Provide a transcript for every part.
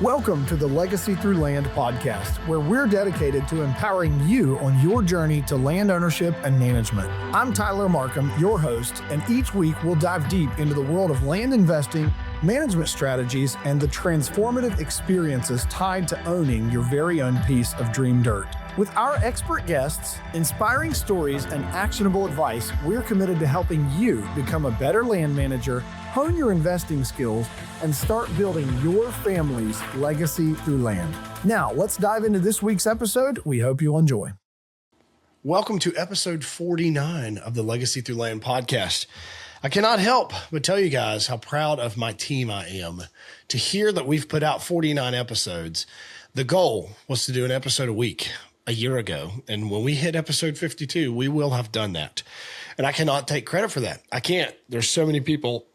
Welcome to the Legacy Through Land podcast, where we're dedicated to empowering you on your journey to land ownership and management. I'm Tyler Markham, your host, and each week we'll dive deep into the world of land investing, management strategies, and the transformative experiences tied to owning your very own piece of dream dirt. With our expert guests, inspiring stories, and actionable advice, we're committed to helping you become a better land manager, hone your investing skills, and start building your family's legacy through land. Now, let's dive into this week's episode. We hope you'll enjoy. Welcome to episode 49 of the Legacy Through Land podcast. I cannot help but tell you guys how proud of my team I am to hear that we've put out 49 episodes. The goal was to do an episode a week a year ago. And when we hit episode 52, we will have done that. And I cannot take credit for that. I can't. There's so many people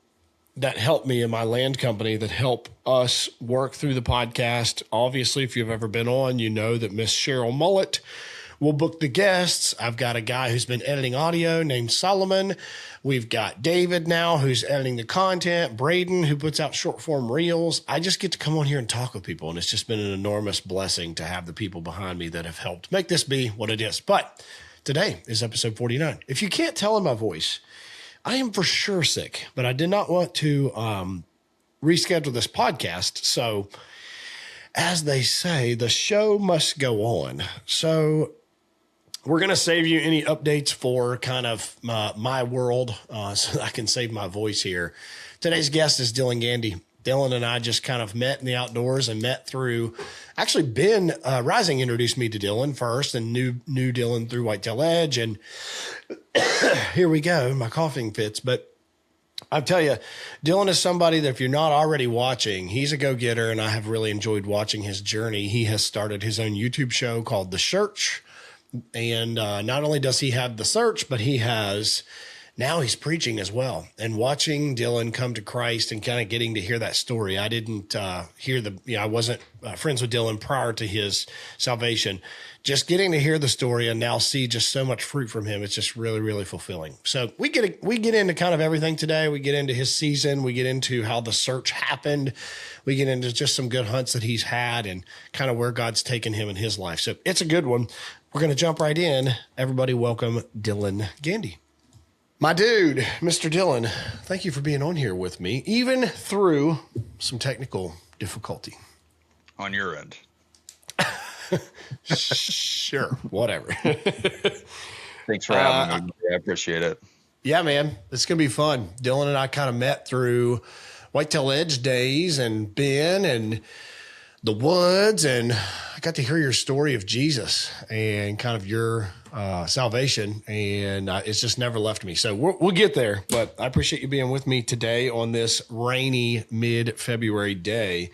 that help me in my land company that help us work through the podcast. Obviously, if you've ever been on, you know that Miss Cheryl Mullet will book the guests. I've got a guy who's been editing audio named Solomon. We've got David now who's editing the content, Braden who puts out short form reels. I just get to come on here and talk with people. And it's just been an enormous blessing to have the people behind me that have helped make this be what it is. But today is episode 49. If you can't tell in my voice, I am for sure sick, but I did not want to reschedule this podcast. So as they say, the show must go on. So we're going to save you any updates for kind of my world so that I can save my voice here. Today's guest is Dylon Gandee. Dylon and I just kind of met in the outdoors and met through, actually Ben Rising introduced me to Dylon first and knew Dylon through Whitetail Edge. And here we go, my coughing fits. But I'll tell you, Dylon is somebody that if you're not already watching, he's a go-getter and I have really enjoyed watching his journey. He has started his own YouTube show called The Search. And not only does he have The Search, but now he's preaching as well. And watching Dylon come to Christ and kind of getting to hear that story. I didn't I wasn't friends with Dylon prior to his salvation. Just getting to hear the story and now see just so much fruit from him. It's just really, really fulfilling. So we get into kind of everything today. We get into his season. We get into how the search happened. We get into just some good hunts that he's had and kind of where God's taken him in his life. So it's a good one. We're going to jump right in. Everybody welcome Dylon Gandee. My dude, Mr. Dylon, thank you for being on here with me, even through some technical difficulty. On your end. Sure, whatever. Thanks for having me. I appreciate it. Yeah, man, it's going to be fun. Dylon and I kind of met through Whitetail Edge days and Ben and the woods, and I got to hear your story of Jesus and kind of your salvation, and it's just never left me. So we'll get there, but I appreciate you being with me today on this rainy mid-February day.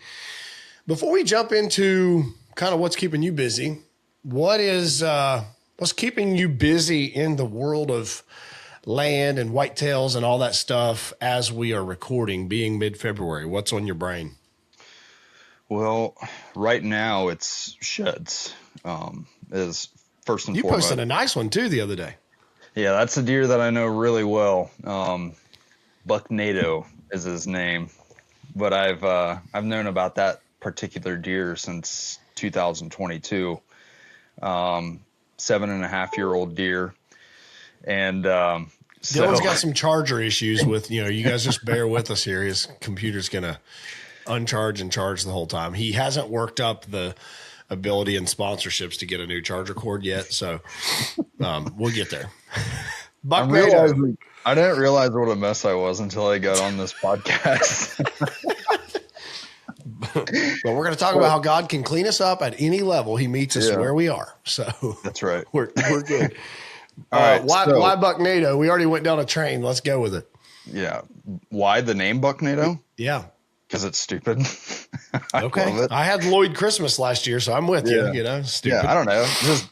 Before we jump into kind of what's keeping you busy, what's keeping you busy in the world of land and whitetails and all that stuff as we are recording, being mid-February? What's on your brain? Well, right now it's sheds. Is first and you foremost. Posted a nice one too the other day. Yeah, that's a deer that I know really well. Buck NATO is his name, but I've known about that particular deer since 2022. 7.5-year-old deer, and Dylon's got some charger issues with you guys just bear with us here. His computer's gonna uncharge and charge the whole time. He hasn't worked up the ability and sponsorships to get a new charger cord yet. So we'll get there. I didn't realize what a mess I was until I got on this podcast. But we're going to talk about how God can clean us up at any level. He meets us where we are. So that's right. We're good. All right. Why Buck NATO? We already went down a train. Let's go with it. Yeah. Why the name Buck NATO? Yeah. Because it's stupid. Okay. I had Lloyd Christmas last year, so I'm with you. Stupid. Yeah, I don't know. It's just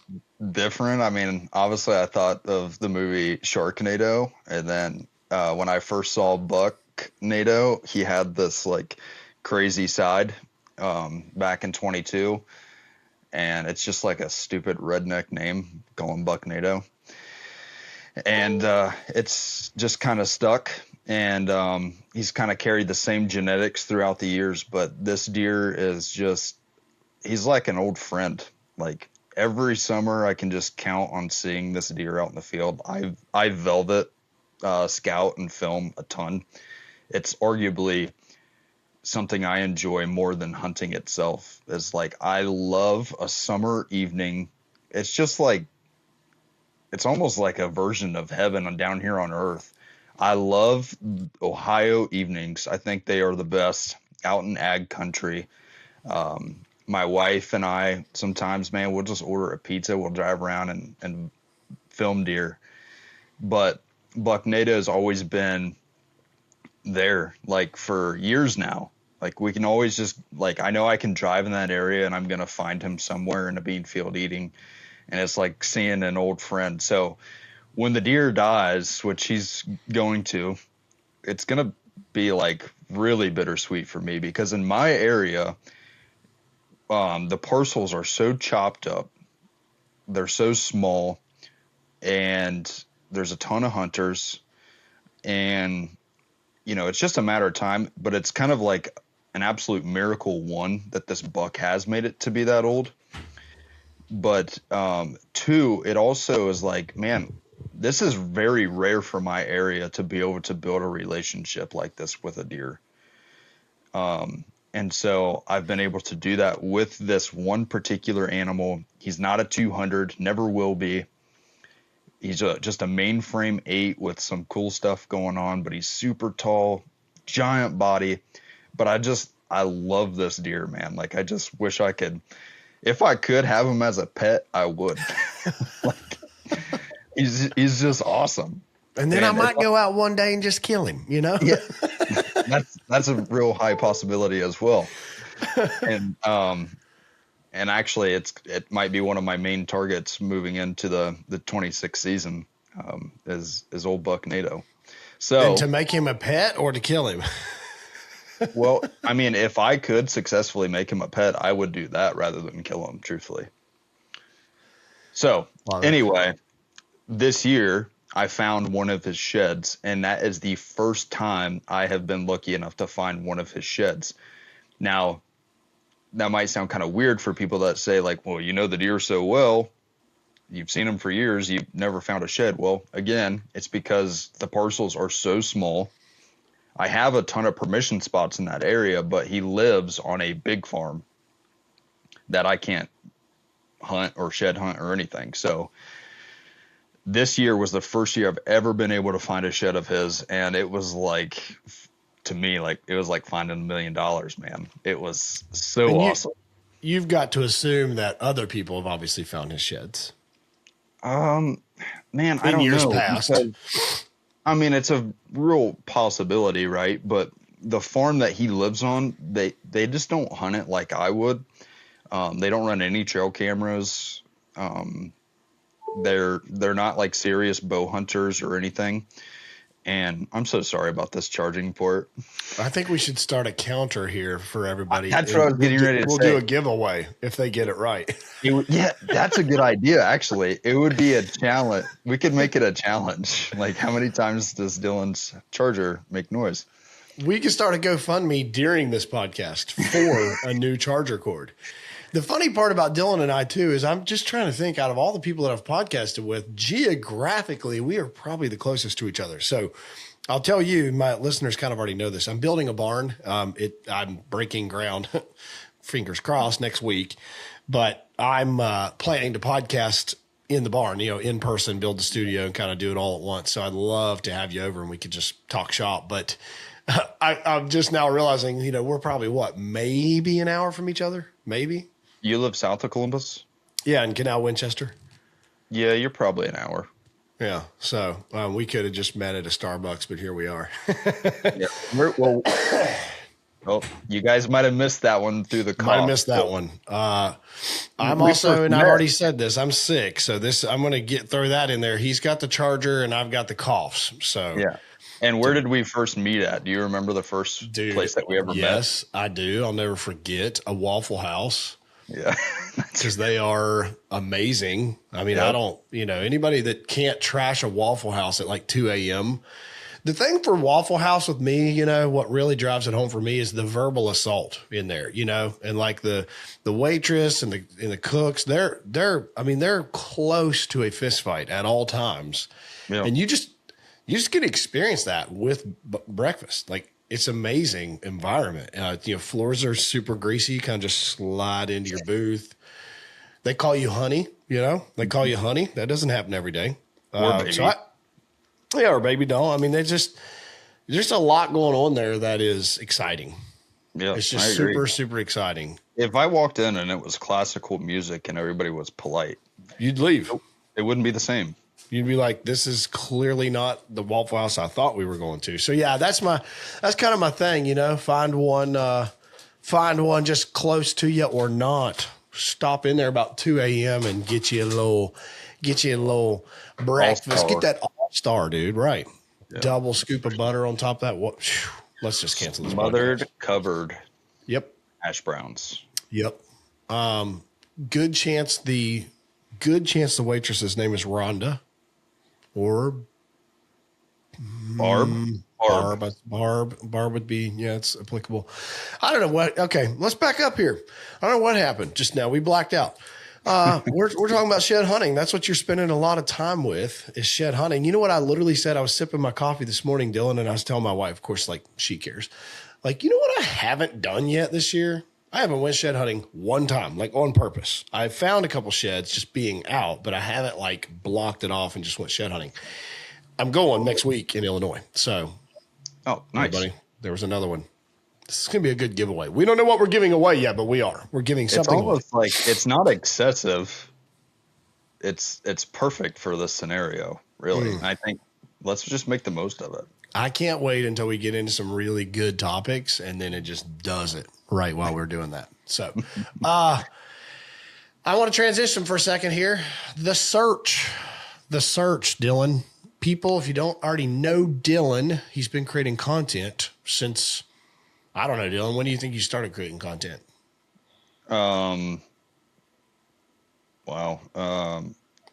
different. I mean, obviously I thought of the movie Sharknado. And then when I first saw Buck NATO, he had this like crazy side back in 22. And it's just like a stupid redneck name, call him Buck NATO. And it's just kind of stuck. and he's kind of carried the same genetics throughout the years. But this deer is he's like an old friend. Like every summer, I can just count on seeing this deer out in the field. I velvet scout and film a ton. It's arguably something I enjoy more than hunting itself. Is like I love a summer evening. It's just like it's almost like a version of heaven down here on earth. I love Ohio evenings. I think they are the best out in ag country. My wife and I sometimes, man, we'll just order a pizza. We'll drive around and film deer. But buck nato has always been there, like for years now. Like we can always just like I know I can drive in that area and I'm gonna find him somewhere in a bean field eating, and it's like seeing an old friend. So when the deer dies, which he's going to, it's gonna be like really bittersweet for me because in my area, the parcels are so chopped up, they're so small, and there's a ton of hunters, and it's just a matter of time. But it's kind of like an absolute miracle, one, that this buck has made it to be that old. But two, it also is like, man, this is very rare for my area to be able to build a relationship like this with a deer. And so I've been able to do that with this one particular animal. He's not a 200, never will be. He's just a mainframe 8 with some cool stuff going on, but he's super tall, giant body. But I love this deer, man. Like I just wish I could, if I could have him as a pet, I would. Like he's just awesome. And then I might go out one day and just kill him, Yeah. That's a real high possibility as well. And actually it might be one of my main targets moving into the 26th season, is old buck nato. So and to make him a pet or to kill him? Well, I mean, if I could successfully make him a pet, I would do that rather than kill him, truthfully. So anyway, this year I found one of his sheds, and that is the first time I have been lucky enough to find one of his sheds. Now, that might sound kind of weird for people that say like, well, the deer so well, you've seen them for years, you've never found a shed. Well, again, it's because the parcels are so small. I have a ton of permission spots in that area, but he lives on a big farm that I can't hunt or shed hunt or anything. So this year was the first year I've ever been able to find a shed of his. And it was like, to me, like it was like finding $1 million, man. It was so awesome. You've got to assume that other people have obviously found his sheds. Man, in I don't years know. past. I mean, it's a real possibility, right? But the farm that he lives on, they just don't hunt it like I would. They don't run any trail cameras. They're not like serious bow hunters or anything. And I'm so sorry about this charging port. I think we should start a counter here for everybody. That's what I was getting ready to say. We'll do a giveaway if they get it right. Yeah, that's a good idea, actually. It would be a challenge. We could make it a challenge. Like, how many times does Dylon's charger make noise? We could start a GoFundMe during this podcast for a new charger cord. The funny part about Dylon and I, too, is I'm just trying to think out of all the people that I've podcasted with, geographically, we are probably the closest to each other. So I'll tell you, my listeners kind of already know this. I'm building a barn. I'm breaking ground, fingers crossed, next week. But I'm planning to podcast in the barn, in person, build the studio and kind of do it all at once. So I'd love to have you over and we could just talk shop. But I'm just now realizing, we're probably maybe an hour from each other, maybe. You live south of Columbus? Yeah, in Canal Winchester. Yeah, you're probably an hour. Yeah, so we could have just met at a Starbucks, but here we are. Yeah. Well, you guys might have missed that one through the cough. Might have missed that one. I'm also, and I've already said this, I'm sick, so I'm going to throw that in there. He's got the charger, and I've got the coughs. So yeah. And where did we first meet at? Do you remember the first place that we ever met? Yes, I do. I'll never forget a Waffle House. Yeah. Because they are amazing. I mean, I don't, anybody that can't trash a Waffle House at like 2 a.m., The thing for Waffle House with me, you know, what really drives it home for me is the verbal assault in there, you know, and like the waitress and the cooks, they're close to a fist fight at all times. Yeah. And you just get to experience that with breakfast. Like, it's amazing environment. You know, floors are super greasy, kind of just slide into your booth. They call you honey, you know, That doesn't happen every day. Or baby. Or baby doll. I mean, there's just a lot going on there that is exciting. Yeah, it's just super, super exciting. If I walked in and it was classical music and everybody was polite, you'd leave. It wouldn't be the same. You'd be like, this is clearly not the Waffle House I thought we were going to. So yeah, that's kind of my thing, you know, find one just close to you or not. Stop in there about 2 a.m. and get you a little breakfast. All-star. Get that all-star, dude. Right. Yeah. Double scoop of butter on top of that. What? Let's just cancel this. Smothered, covered. Yep. Hash browns. Yep. Good chance the waitress's name is Rhonda or Barb. Barb would be, yeah, it's applicable. I don't know what. Okay, let's back up here. I don't know what happened just now. We blacked out. We're talking about shed hunting. That's what you're spending a lot of time with, is shed hunting. You know what I literally said? I was sipping my coffee this morning, Dylan, and I was telling my wife, of course, like, she cares. Like, you know what I haven't done yet this year? I haven't went shed hunting one time, like on purpose. I found a couple sheds just being out, but I haven't like blocked it off and just went shed hunting. I'm going next week in Illinois. So, oh, nice, buddy. There was another one. This is going to be a good giveaway. We don't know what we're giving away yet, but we are. We're giving something. It's almost like it's not excessive. It's perfect for this scenario, really. I think let's just make the most of it. I can't wait until we get into some really good topics, and then it just does it right while we're doing that. So, I want to transition for a second here. The search, Dylan. People, if you don't already know Dylan, he's been creating content since, I don't know, Dylan, when do you think you started creating content? Wow.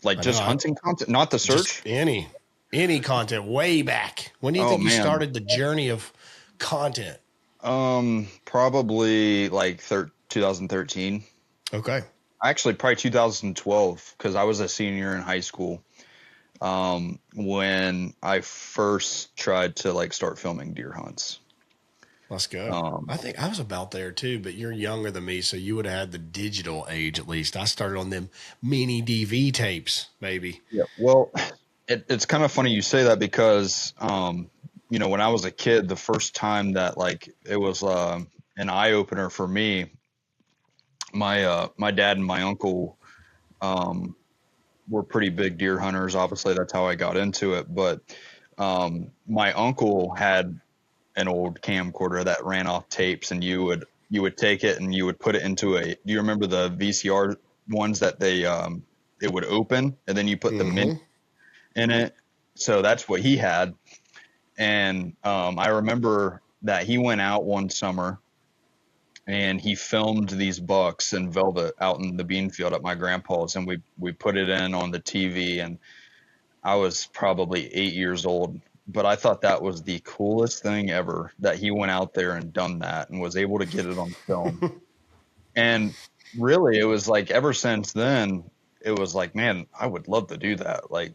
Like just hunting content, not the search? Just any content way back. When do you think you started the journey of content? Probably like 2013. Okay. Actually, probably 2012, because I was a senior in high school. When I first tried to like start filming deer hunts. Let's go. I think I was about there too, but you're younger than me, so you would have had the digital age at least. I started on them mini DV tapes, maybe. Yeah. Well, it's kind of funny you say that because, you know, when I was a kid, the first time that like it was an eye opener for me, my dad and my uncle were pretty big deer hunters. Obviously, that's how I got into it. But my uncle had an old camcorder that ran off tapes, and you would take it and you would put it into do you remember the VCR ones that it would open, and then you put the mint in it? So that's what he had. And I remember that he went out one summer and he filmed these bucks in velvet out in the bean field at my grandpa's, and we put it in on the TV, and I was probably 8 years old, but I thought that was the coolest thing ever, that he went out there and done that and was able to get it on film. And really, it was like, ever since then, it was like, man, I would love to do that. Like,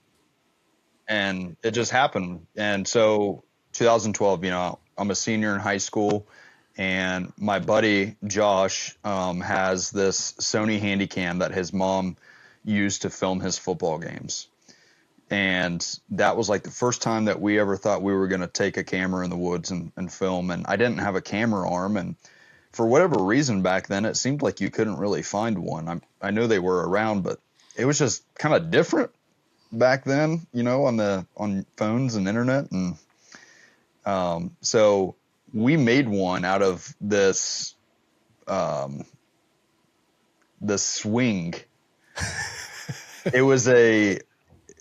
and it just happened. And so 2012, you know, I'm a senior in high school, and my buddy Josh has this Sony Handycam that his mom used to film his football games. And that was like the first time that we ever thought we were going to take a camera in the woods and film. And I didn't have a camera arm. And for whatever reason back then, it seemed like you couldn't really find one. I know they were around, but it was just kind of different back then, you know, on phones and internet. And so we made one out of this swing.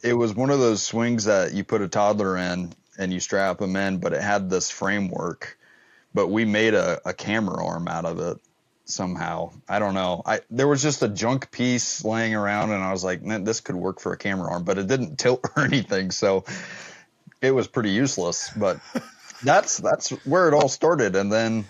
It was one of those swings that you put a toddler in and you strap them in, but it had this framework. But we made a camera arm out of it somehow. I don't know. There was just a junk piece laying around, and I was like, man, this could work for a camera arm, but it didn't tilt or anything. So it was pretty useless, but that's where it all started. And then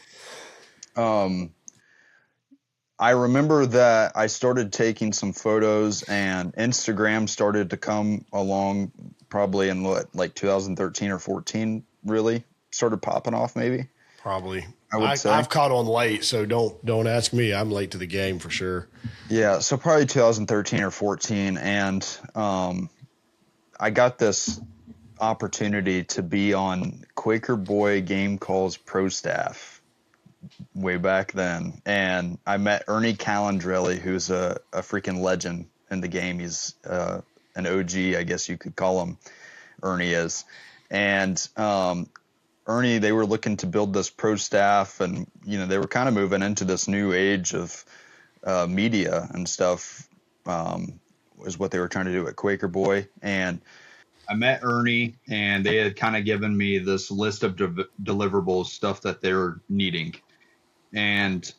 I remember that I started taking some photos, and Instagram started to come along probably in like 2013 or 14, really started popping off, maybe. Probably. I would say. I've caught on late, so don't ask me. I'm late to the game for sure. Yeah, so probably 2013 or 14, and I got this opportunity to be on Quaker Boy Game Calls Pro Staff way back then, and I met Ernie Calandrelli, who's a freaking legend in the game. He's an OG, I guess you could call him. Ernie is, and Ernie, they were looking to build this pro staff, and they were kind of moving into this new age of media and stuff. Was what they were trying to do at Quaker Boy, and I met Ernie, and they had kind of given me this list of deliverables, stuff that they were needing. And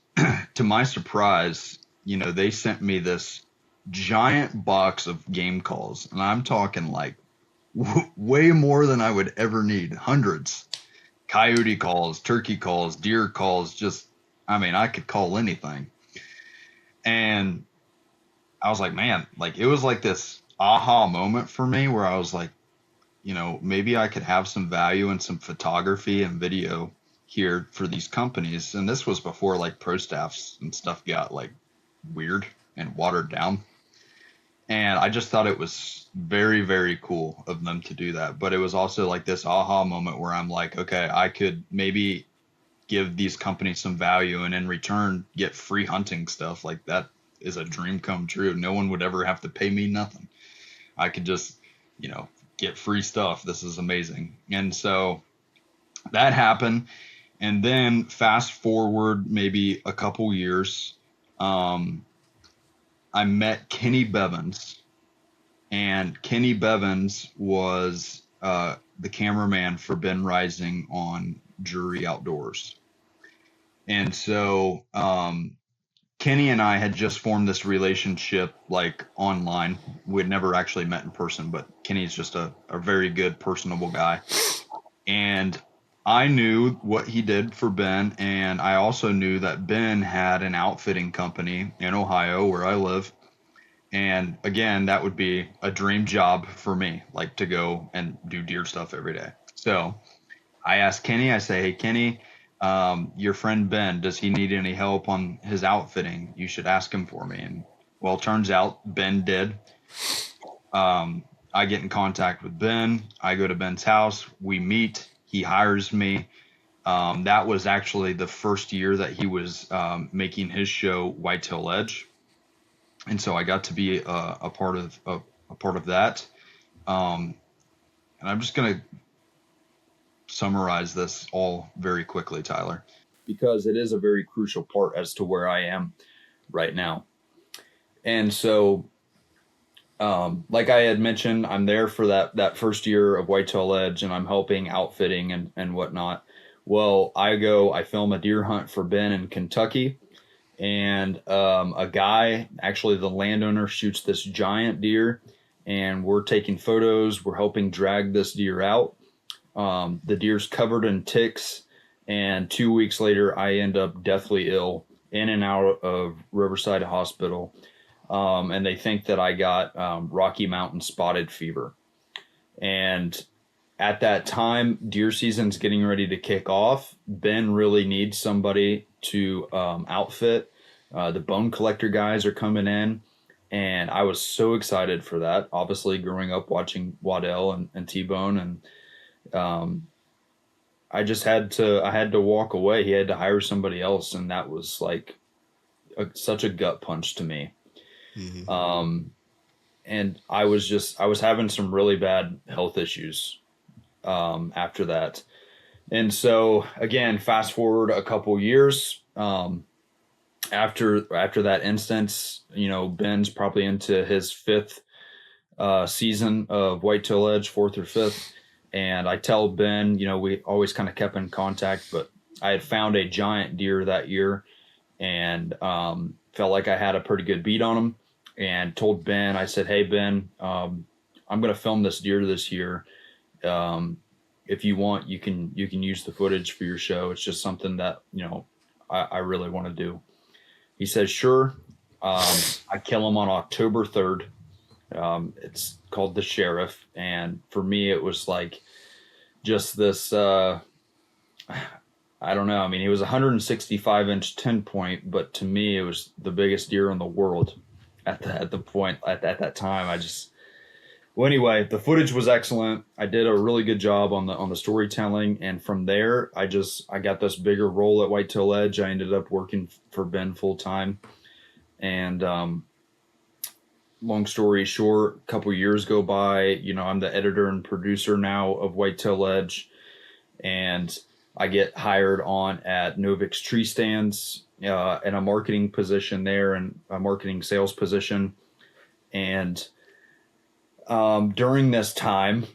to my surprise, they sent me this giant box of game calls, and I'm talking like way more than I would ever need. Hundreds. Coyote calls, turkey calls, deer calls, I could call anything. And I was like, man, like it was like this aha moment for me where I was like, maybe I could have some value in some photography and video here for these companies. And this was before like pro staffs and stuff got like weird and watered down. And I just thought it was very, very cool of them to do that. But it was also like this aha moment where I'm like, okay, I could maybe give these companies some value and in return get free hunting stuff. Like that is a dream come true. No one would ever have to pay me nothing. I could just, get free stuff. This is amazing. And so that happened. And then fast forward maybe a couple years, I met Kenny Bevins, and Kenny Bevins was the cameraman for Ben Rising on Jury Outdoors. And so Kenny and I had just formed this relationship like online. We'd never actually met in person, but Kenny's just a very good, personable guy. And I knew what he did for Ben, and I also knew that Ben had an outfitting company in Ohio where I live. And again, that would be a dream job for me, like to go and do deer stuff every day. So I asked Kenny, I say, hey, Kenny, your friend Ben, does he need any help on his outfitting? You should ask him for me. And well, it turns out Ben did. I get in contact with Ben. I go to Ben's house. We meet. He hires me. That was actually the first year that he was making his show Whitetail Edge, and so I got to be a part of that. And I'm just gonna summarize this all very quickly, Tyler, because it is a very crucial part as to where I am right now. And so, like I had mentioned, I'm there for that first year of Whitetail Edge, and I'm helping outfitting and whatnot. Well, I film a deer hunt for Ben in Kentucky, and a guy, actually the landowner, shoots this giant deer, and we're taking photos. We're helping drag this deer out. The deer's covered in ticks, and 2 weeks later, I end up deathly ill in and out of Riverside Hospital. And they think that I got Rocky Mountain spotted fever. And at that time, deer season's getting ready to kick off. Ben really needs somebody to outfit. The bone collector guys are coming in, and I was so excited for that. Obviously, growing up watching Waddell and T-Bone, and I had to walk away. He had to hire somebody else, and that was like such a gut punch to me. Mm-hmm. And I was having some really bad health issues after that. And so again, fast forward a couple years, after that instance, Ben's probably into his fifth season of Whitetail Edge, fourth or fifth. And I tell Ben, we always kind of kept in contact, but I had found a giant deer that year and felt like I had a pretty good beat on him, and told Ben, I said, hey, Ben, I'm going to film this deer this year. if you want, you can use the footage for your show. It's just something that, I really want to do. He says, sure. I kill him on October 3rd. It's called The Sheriff. And for me, it was like just this, I don't know. I mean, he was 165-inch 10-point, but to me, it was the biggest deer in the world at that time. Well, anyway, the footage was excellent. I did a really good job on the storytelling, and from there, I got this bigger role at Whitetail Edge. I ended up working for Ben full time, and long story short, a couple years go by. I'm the editor and producer now of Whitetail Edge, and I get hired on at Novik's Tree Stands in a marketing position there, and a marketing sales position, and during this time,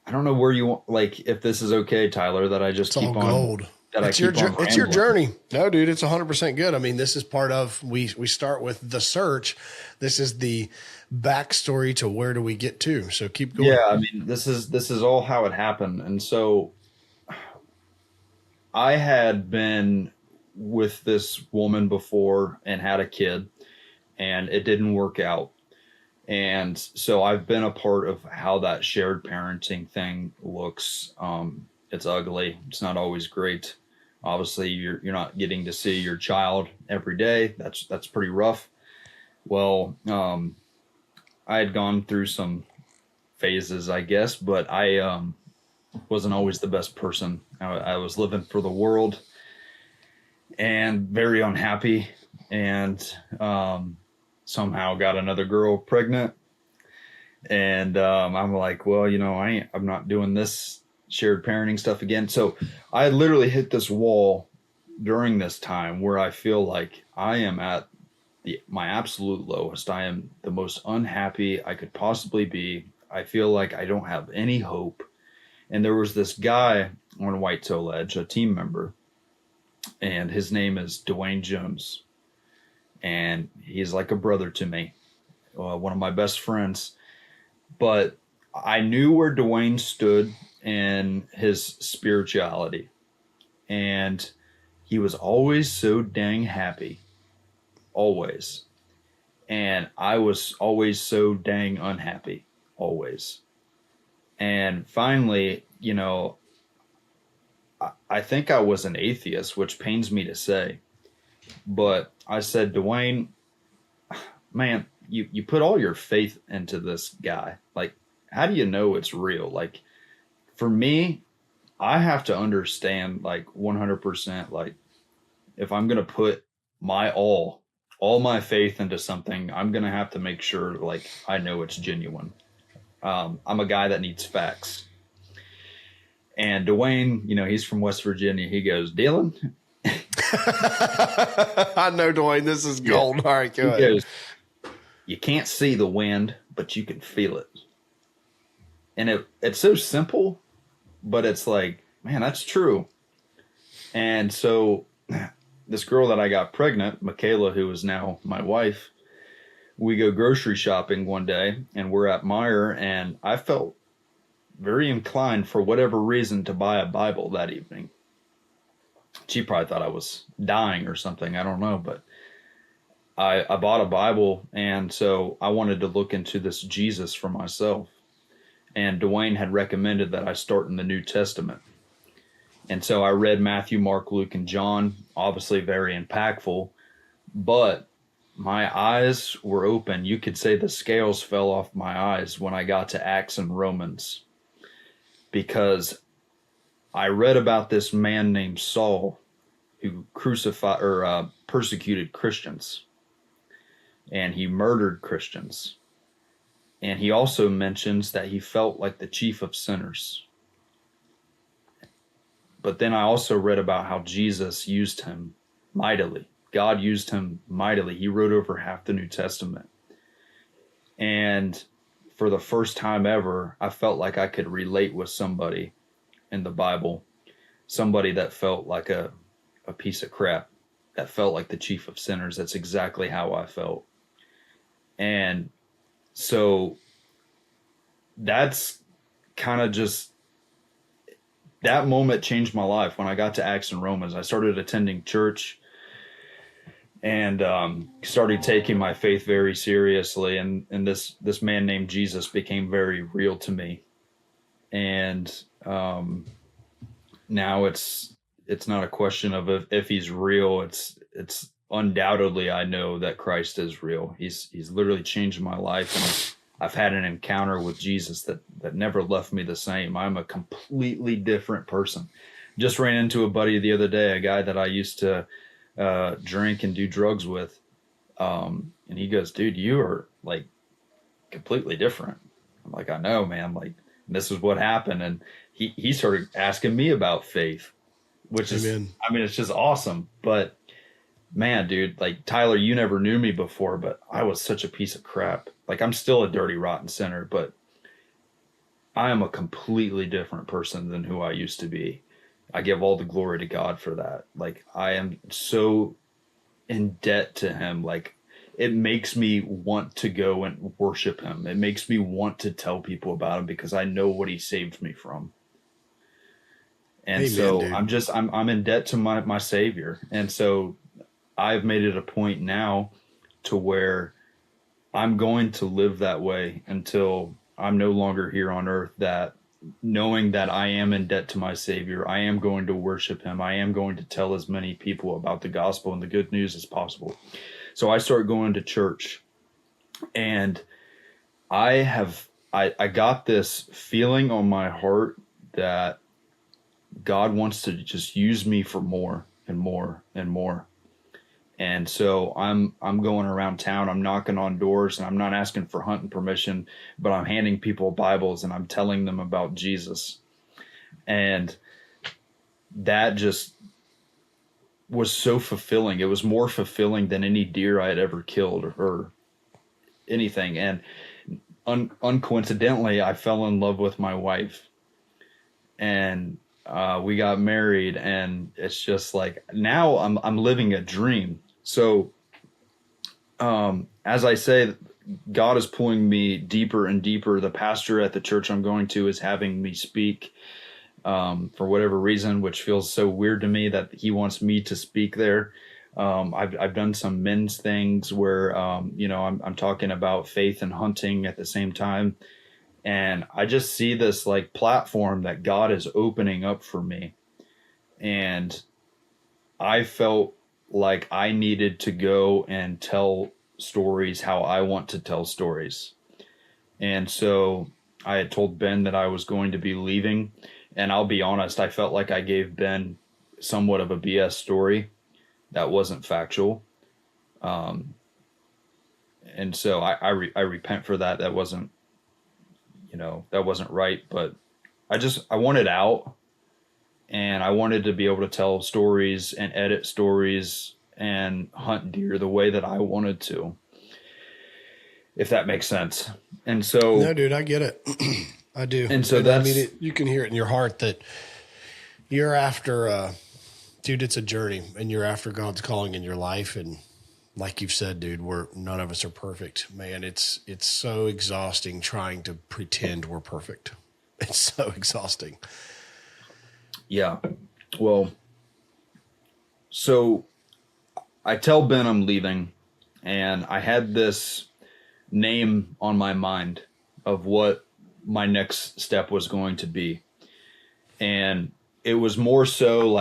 I don't know where you want, like, if this is okay, Tyler, that I just It's keep all on. gold. It's your journey. No, dude, it's 100% good. I mean, this is part of, we start with the search. This is the backstory to where do we get to. So keep going. Yeah. I mean, this is all how it happened. And so I had been with this woman before and had a kid, and it didn't work out. And so I've been a part of how that shared parenting thing looks. It's ugly. It's not always great. Obviously, you're not getting to see your child every day. That's pretty rough. Well, I had gone through some phases, I guess, but I wasn't always the best person. I was living for the world and very unhappy, and somehow got another girl pregnant. And I'm like, well, I'm not doing this shared parenting stuff again. So I literally hit this wall during this time where I feel like I am at my absolute lowest. I am the most unhappy I could possibly be. I feel like I don't have any hope. And there was this guy on Whitetail Edge, a team member, and his name is Dwayne Jones. And he's like a brother to me, one of my best friends. But I knew where Dwayne stood in his spirituality. And he was always so dang happy. Always. And I was always so dang unhappy. Always. And finally, I think I was an atheist, which pains me to say. But I said, Dwayne, man, you put all your faith into this guy. Like, how do you know it's real? Like, for me, I have to understand, like, 100%, like, if I'm going to put my all my faith into something, I'm going to have to make sure, like, I know it's genuine. I'm a guy that needs facts. And Dwayne, he's from West Virginia. He goes, Dylon, I know, Dwayne, this is gold. All right, go ahead. Goes, you can't see the wind, but you can feel it. And it's so simple, but it's like, man, that's true. And so this girl that I got pregnant, Michaela, who is now my wife, we go grocery shopping one day, and we're at Meijer, and I felt very inclined for whatever reason to buy a Bible that evening. She probably thought I was dying or something. I don't know, but I bought a Bible, and so I wanted to look into this Jesus for myself. And Dwayne had recommended that I start in the New Testament. And so I read Matthew, Mark, Luke, and John, obviously very impactful, but my eyes were open. You could say the scales fell off my eyes when I got to Acts and Romans, because I read about this man named Saul who crucified or persecuted Christians, and he murdered Christians. And he also mentions that he felt like the chief of sinners. But then I also read about how Jesus used him mightily. God used him mightily. He wrote over half the New Testament. And for the first time ever, I felt like I could relate with somebody in the Bible, somebody that felt like a piece of crap, that felt like the chief of sinners. That's exactly how I felt. And so that's kind of just, that moment changed my life. When I got to Acts and Romans, I started attending church and started taking my faith very seriously. And this man named Jesus became very real to me. And now it's not a question of if he's real. It's undoubtedly, I know that Christ is real. He's literally changed my life, and I've had an encounter with Jesus that never left me the same. I'm a completely different person. Just ran into a buddy the other day, a guy that I used to drink and do drugs with. And he goes, dude, you are like completely different. I'm like, I know, man. Like, this is what happened. And he started asking me about faith, which is, I mean, it's just awesome. But man, dude, like, Tyler, you never knew me before, but I was such a piece of crap. Like, I'm still a dirty, rotten sinner, but I am a completely different person than who I used to be. I give all the glory to God for that. Like, I am so in debt to him. Like, it makes me want to go and worship him. It makes me want to tell people about him because I know what he saved me from. And Amen, so dude. I'm in debt to my Savior. And so I've made it a point now to where I'm going to live that way until I'm no longer here on earth, that knowing that I am in debt to my Savior, I am going to worship him. I am going to tell as many people about the gospel and the good news as possible. So I started going to church, and I got this feeling on my heart that God wants to just use me for more and more and more. And so I'm going around town, I'm knocking on doors, and I'm not asking for hunting permission, but I'm handing people Bibles and I'm telling them about Jesus. And that just was so fulfilling. It was more fulfilling than any deer I had ever killed or anything. And uncoincidentally, I fell in love with my wife, and we got married, and it's just like, now I'm living a dream. So, as I say, God is pulling me deeper and deeper. The pastor at the church I'm going to is having me speak, for whatever reason, which feels so weird to me that he wants me to speak there. I've done some men's things where, I'm talking about faith and hunting at the same time. And I just see this like platform that God is opening up for me. And I felt like I needed to go and tell stories how I want to tell stories. And so I had told Ben that I was going to be leaving. And I'll be honest, I felt like I gave Ben somewhat of a BS story that wasn't factual. And so I repent for that. That wasn't right. But I wanted out, and I wanted to be able to tell stories and edit stories and hunt deer the way that I wanted to, if that makes sense. And so, no, dude, I get it. I do. And so you can hear it in your heart that you're after, dude, it's a journey, and you're after God's calling in your life. And like you've said, dude, none of us are perfect, man. It's so exhausting trying to pretend we're perfect. It's so exhausting. Yeah. Well, so I tell Ben I'm leaving, and I had this name on my mind of what my next step was going to be. And it was more so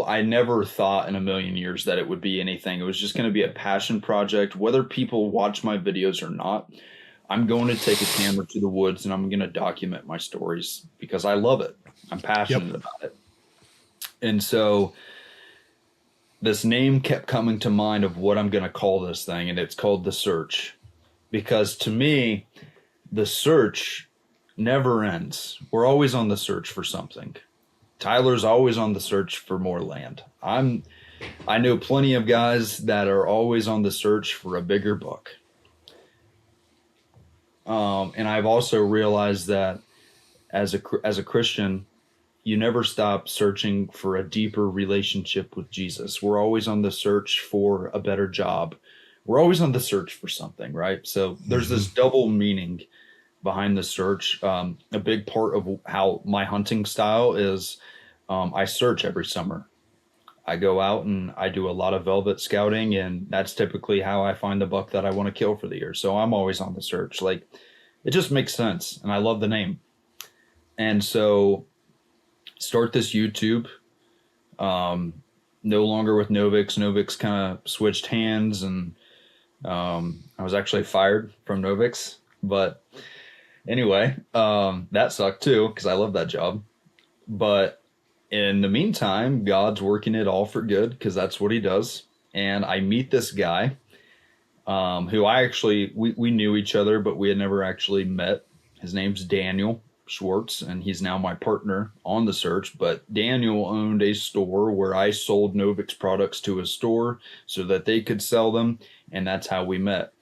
I never thought in a million years that it would be anything. It was just going to be a passion project. Whether people watch my videos or not, I'm going to take a camera to the woods and I'm going to document my stories because I love it. I'm passionate about it. And so this name kept coming to mind of what I'm going to call this thing, and it's called The Search. Because to me, the search never ends. We're always on the search for something. Tyler's always on the search for more land. I know plenty of guys that are always on the search for a bigger buck. And I've also realized that as a Christian, you never stop searching for a deeper relationship with Jesus. We're always on the search for a better job. We're always on the search for something, right? So there's this double meaning behind the search. A big part of how my hunting style is, I search every summer. I go out and I do a lot of velvet scouting, and that's typically how I find the buck that I want to kill for the year. So I'm always on the search. Like, it just makes sense, and I love the name. And so start this YouTube. No longer with Novix. Novix kind of switched hands, and I was actually fired from Novix. But anyway, that sucked too, because I love that job. But in the meantime, God's working it all for good, because that's what he does. And I meet this guy who we knew each other, but we had never actually met. His name's Daniel Schwartz, and he's now my partner on the search. But Daniel owned a store where I sold Novix products to his store so that they could sell them, and that's how we met.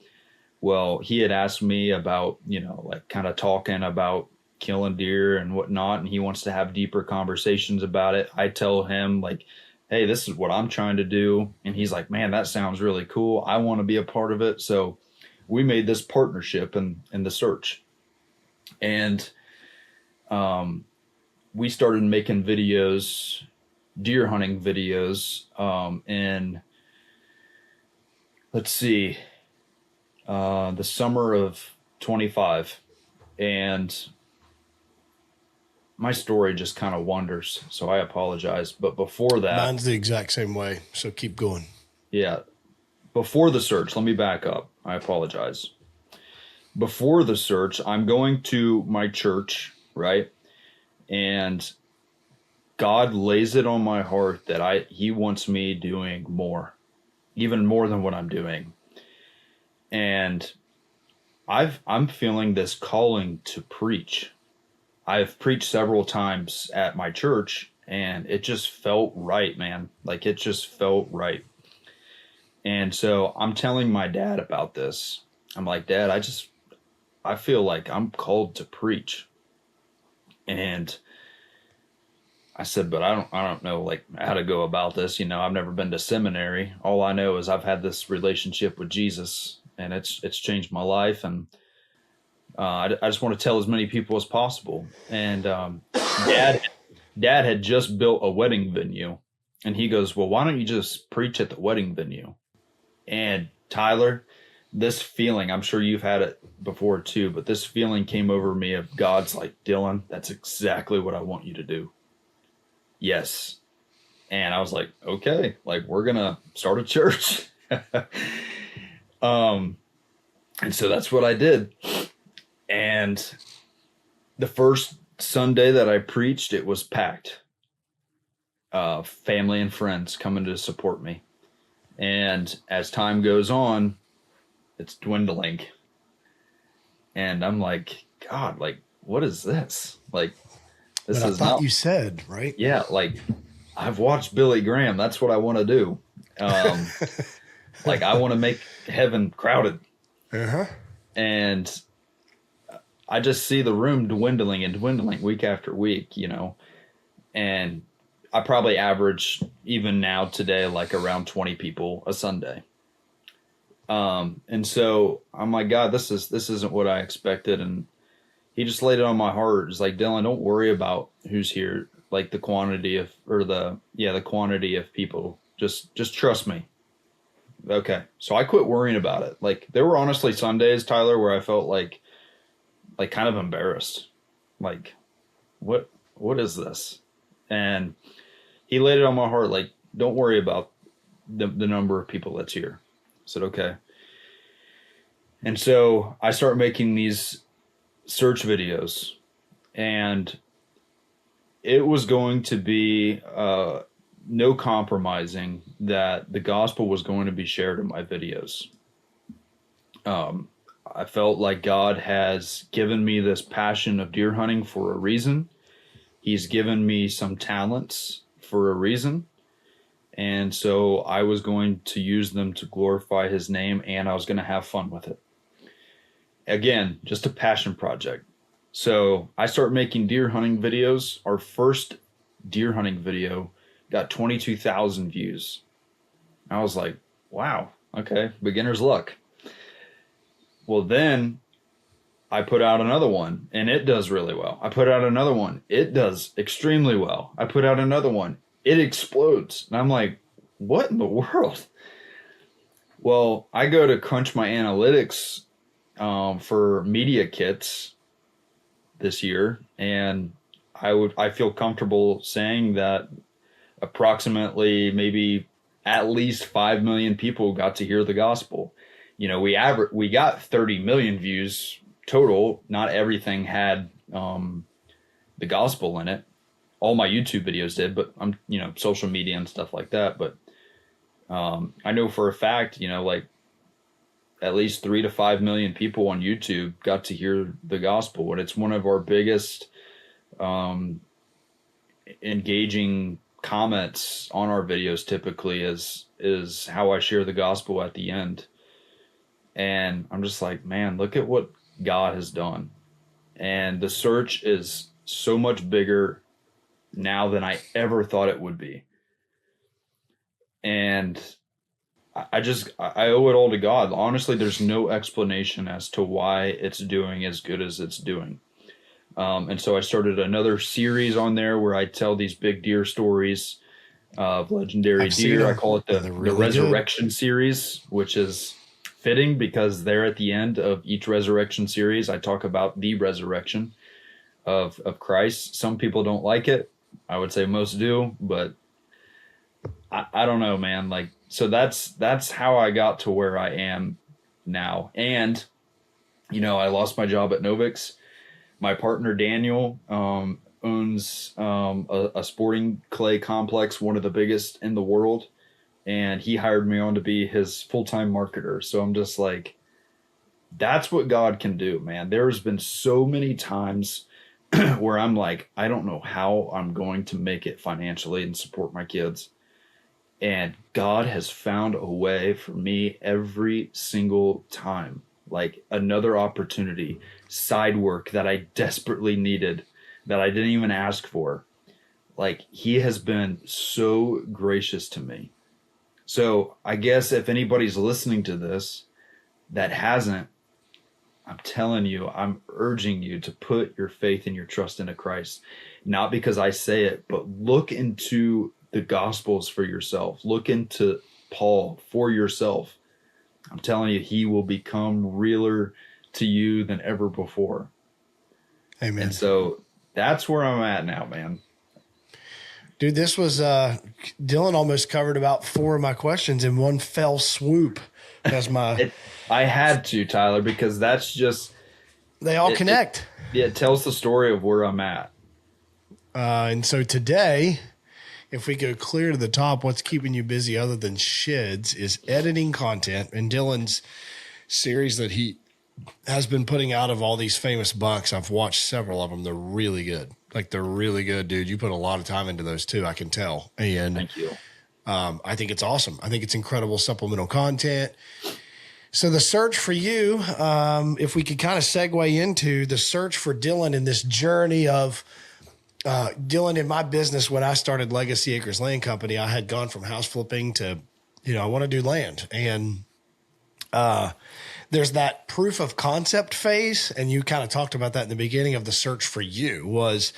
Well, he had asked me about, like kind of talking about killing deer and whatnot, and he wants to have deeper conversations about it. I tell him, like, hey, this is what I'm trying to do. And he's like, man, that sounds really cool. I want to be a part of it. So we made this partnership in the search. And we started making videos, deer hunting videos, in, let's see, the summer of 25. And my story just kind of wanders, so I apologize. But before that, mine's the exact same way. So keep going. Yeah. Before the search, let me back up. I apologize. Before the search, I'm going to my church, right? And God lays it on my heart that he wants me doing more, even more than what I'm doing. And I'm feeling this calling to preach. I've preached several times at my church, and it just felt right, man. Like, it just felt right. And so I'm telling my dad about this. I'm like, Dad, I feel like I'm called to preach. And I said, but I don't know, like, how to go about this. I've never been to seminary. All I know is I've had this relationship with Jesus, and it's changed my life. And I just want to tell as many people as possible. And Dad had just built a wedding venue, and he goes, well, why don't you just preach at the wedding venue? And Tyler, this feeling, I'm sure you've had it before too, but this feeling came over me of God's like, Dylan, that's exactly what I want you to do. Yes. And I was like, okay, like, we're going to start a church. And so that's what I did. And the first Sunday that I preached, it was packed. Family and friends coming to support me. And as time goes on, it's dwindling. And I'm like, God, like, what is this? Like, this but is I thought not, you said, right? Yeah, like, I've watched Billy Graham. That's what I want to do. Like, I want to make heaven crowded. Uh-huh. And I just see the room dwindling and dwindling week after week, and I probably average, even now today, like around 20 people a Sunday. And so I'm like, God, this isn't what I expected. And he just laid it on my heart. It's like, Dylan, don't worry about who's here, like the quantity of, the quantity of people. Just trust me. Okay. So I quit worrying about it. Like, there were honestly Sundays, Tyler, where I felt like kind of embarrassed. Like, what is this? And he laid it on my heart, like, don't worry about the number of people that's here. I said, okay. And so I start making these search videos, and it was going to be no compromising that the gospel was going to be shared in my videos. I felt like God has given me this passion of deer hunting for a reason. He's given me some talents for a reason. And so I was going to use them to glorify his name, and I was going to have fun with it. Again, just a passion project. So I start making deer hunting videos. Our first deer hunting video got 22,000 views. I was like, wow, okay, beginner's luck. Well, then I put out another one and it does really well. I put out another one. It does extremely well. I put out another one. It explodes. And I'm like, what in the world? Well, I go to crunch my analytics for media kits this year, and I feel comfortable saying that approximately maybe at least 5 million people got to hear the gospel. You know, we got 30 million views total. Not everything had the gospel in it. All my YouTube videos did, but I'm, you know, social media and stuff like that. But I know for a fact, you know, like at least 3 to 5 million people on YouTube got to hear the gospel. And it's one of our biggest engaging comments on our videos typically is how I share the gospel at the end. And I'm just like, man, look at what God has done. And the search is so much bigger now than I ever thought it would be. And I owe it all to God. Honestly, there's no explanation as to why it's doing as good as it's doing. And so I started another series on there where I tell these big deer stories of legendary deer. I call it the Resurrection series, which is fitting because there at the end of each resurrection series, I talk about the resurrection of Christ. Some people don't like it. I would say most do, but I don't know, man. Like, so that's how I got to where I am now. And, you know, I lost my job at Novix. My partner, Daniel, owns a sporting clay complex, one of the biggest in the world. And he hired me on to be his full-time marketer. So I'm just like, that's what God can do, man. There's been so many times where I'm like, I don't know how I'm going to make it financially and support my kids. And God has found a way for me every single time. Like another opportunity, side work that I desperately needed, that I didn't even ask for. Like, he has been so gracious to me. So I guess if anybody's listening to this that hasn't, I'm telling you, I'm urging you to put your faith and your trust into Christ. Not because I say it, but look into the Gospels for yourself. Look into Paul for yourself. I'm telling you, he will become realer to you than ever before. Amen. And so that's where I'm at now, man. Dude, this was Dylon almost covered about 4 of my questions in one fell swoop. That's my I had to, Tyler, because that's just they all connect. It tells the story of where I'm at. And so today, if we go clear to the top, what's keeping you busy other than sheds is editing content. And Dylon's series that he has been putting out of all these famous bucks, I've watched several of them. They're really good. Like, they're really good, dude. You put a lot of time into those too, I can tell. And thank you. I think it's awesome. I think it's incredible supplemental content. So the search for you, if we could kind of segue into the search for Dylon in this journey of Dylon, in my business, when I started Legacy Acres Land Company, I had gone from house flipping to, I want to do land. And there's that proof of concept phase. And you kind of talked about that in the beginning of the search for you was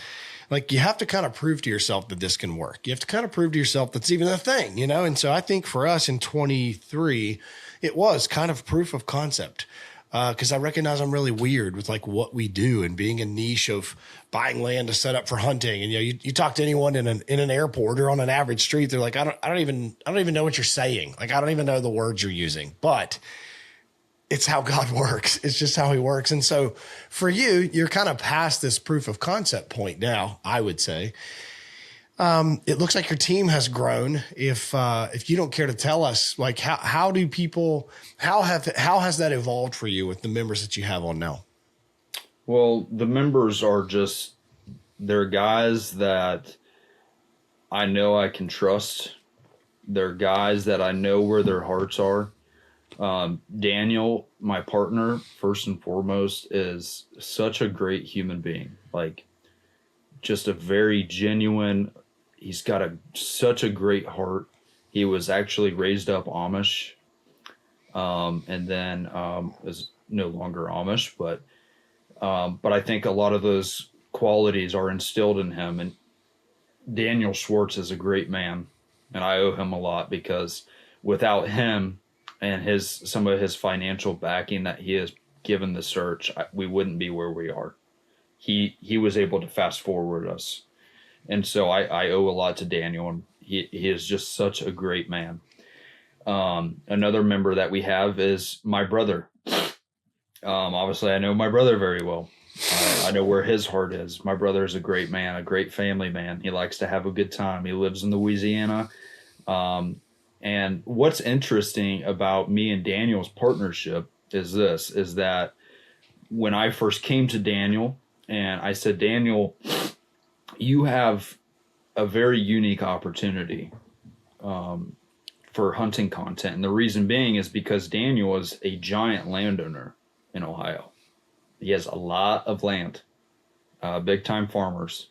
like, you have to kind of prove to yourself that this can work. You have to kind of prove to yourself that's even a thing, And so I think for us in 23, it was kind of proof of concept. Because I recognize I'm really weird with like what we do and being a niche of buying land to set up for hunting. And you talk to anyone in an airport or on an average street, they're like, I don't even know what you're saying. Like, I don't even know the words you're using, but it's how God works. It's just how he works. And so for you, you're kind of past this proof of concept point now, I would say. It looks like your team has grown. If you don't care to tell us, like how has that evolved for you with the members that you have on now? Well, the members are they're guys that I know I can trust. They're guys that I know where their hearts are. Daniel, my partner, first and foremost, is such a great human being. Like, just a very genuine. He's got such a great heart. He was actually raised up Amish, and then is no longer Amish, but But I think a lot of those qualities are instilled in him. And Daniel Schwartz is a great man, and I owe him a lot, because without him and some of his financial backing that he has given the search, we wouldn't be where we are. He was able to fast forward us. And so I owe a lot to Daniel, and he is just such a great man. Another member that we have is my brother. Obviously, I know my brother very well. I know where his heart is. My brother is a great man, a great family man. He likes to have a good time. He lives in Louisiana. And what's interesting about me and Daniel's partnership is that when I first came to Daniel and I said, Daniel, you have a very unique opportunity for hunting content. And the reason being is because Daniel is a giant landowner in Ohio. He has a lot of land, big time farmers.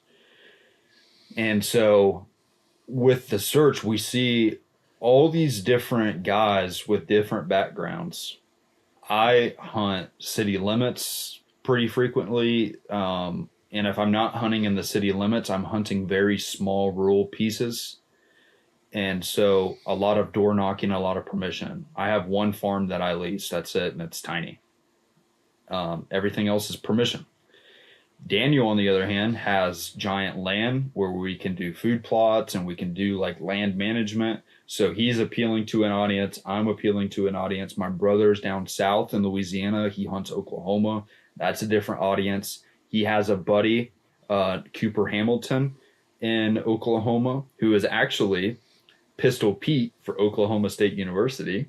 And so with the search, we see all these different guys with different backgrounds. I hunt city limits pretty frequently. And if I'm not hunting in the city limits, I'm hunting very small rural pieces. And so a lot of door knocking, a lot of permission. I have one farm that I lease. That's it. And it's tiny. Everything else is permission. Daniel, on the other hand, has giant land where we can do food plots and we can do like land management. So he's appealing to an audience. I'm appealing to an audience. My brother's down south in Louisiana. He hunts Oklahoma. That's a different audience. He has a buddy, Cooper Hamilton, in Oklahoma, who is actually Pistol Pete for Oklahoma State University.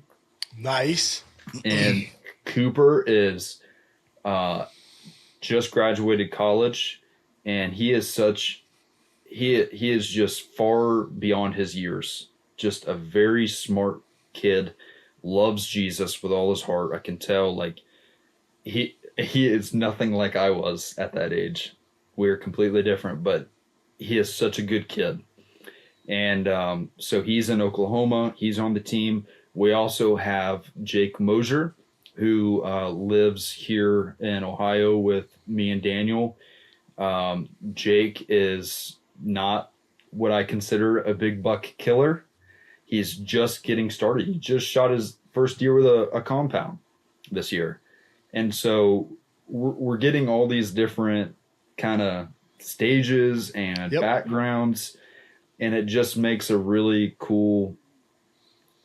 Nice. And Cooper is just graduated college, and he is just far beyond his years. Just a very smart kid, loves Jesus with all his heart. I can tell, like, he is nothing like I was at that age. We're completely different, but he is such a good kid. And so he's in Oklahoma. He's on the team. We also have Jake Mosier, who lives here in Ohio with me and Daniel. Jake is not what I consider a big buck killer. He's just getting started. He just shot his first deer with a compound this year. And so we're getting all these different kind of stages and backgrounds, and it just makes a really cool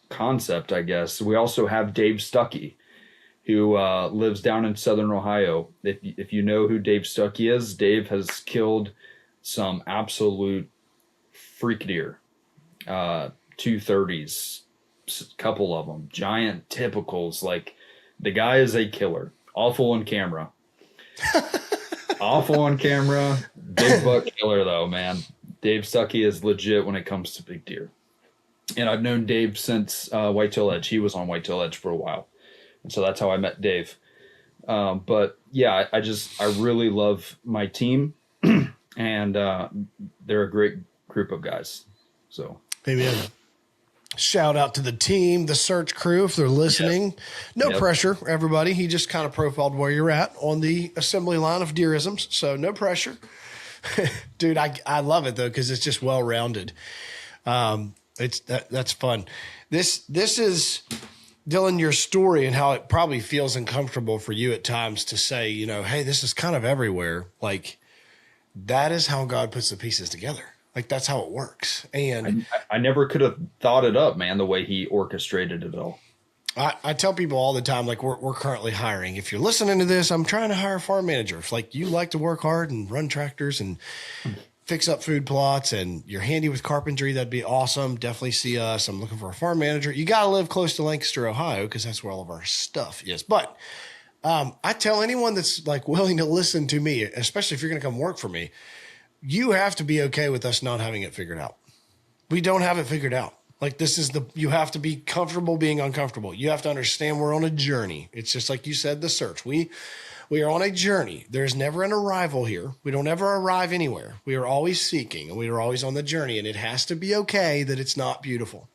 concept, I guess. We also have Dave Stuckey, who lives down in Southern Ohio. If you know who Dave Stuckey is, Dave has killed some absolute freak deer, 230s, couple of them, giant typicals. Like, the guy is a killer. Awful on camera. Awful on camera. Big buck killer, though, man. Dave Stuckey is legit when it comes to big deer. And I've known Dave since Whitetail Edge. He was on Whitetail Edge for a while. And so that's how I met Dave. But yeah, I really love my team, and they're a great group of guys. So, Amen. Shout out to the team, the search crew, if they're listening. Yep. No pressure, everybody. He just kind of profiled where you're at on the assembly line of deerisms. So no pressure. Dude, I love it though, because it's just well rounded. That's fun. This is, Dylon, your story and how it probably feels uncomfortable for you at times to say, you know, hey, this is kind of everywhere. Like, that is how God puts the pieces together. Like, that's how it works. And I never could have thought it up, man, the way he orchestrated it all. I tell people all the time, like, we're currently hiring. If you're listening to this, I'm trying to hire a farm manager. If, like, you like to work hard and run tractors and fix up food plots and you're handy with carpentry, that'd be awesome. Definitely see us. I'm looking for a farm manager. You got to live close to Lancaster, Ohio, because that's where all of our stuff is. But I tell anyone that's, like, willing to listen to me, especially if you're going to come work for me, you have to be okay with us not having it figured out. We don't have it figured out. Like, you have to be comfortable being uncomfortable. You have to understand we're on a journey. It's just like you said, the search. We are on a journey. There's never an arrival here. We don't ever arrive anywhere. We are always seeking, and we are always on the journey, and it has to be okay that it's not beautiful.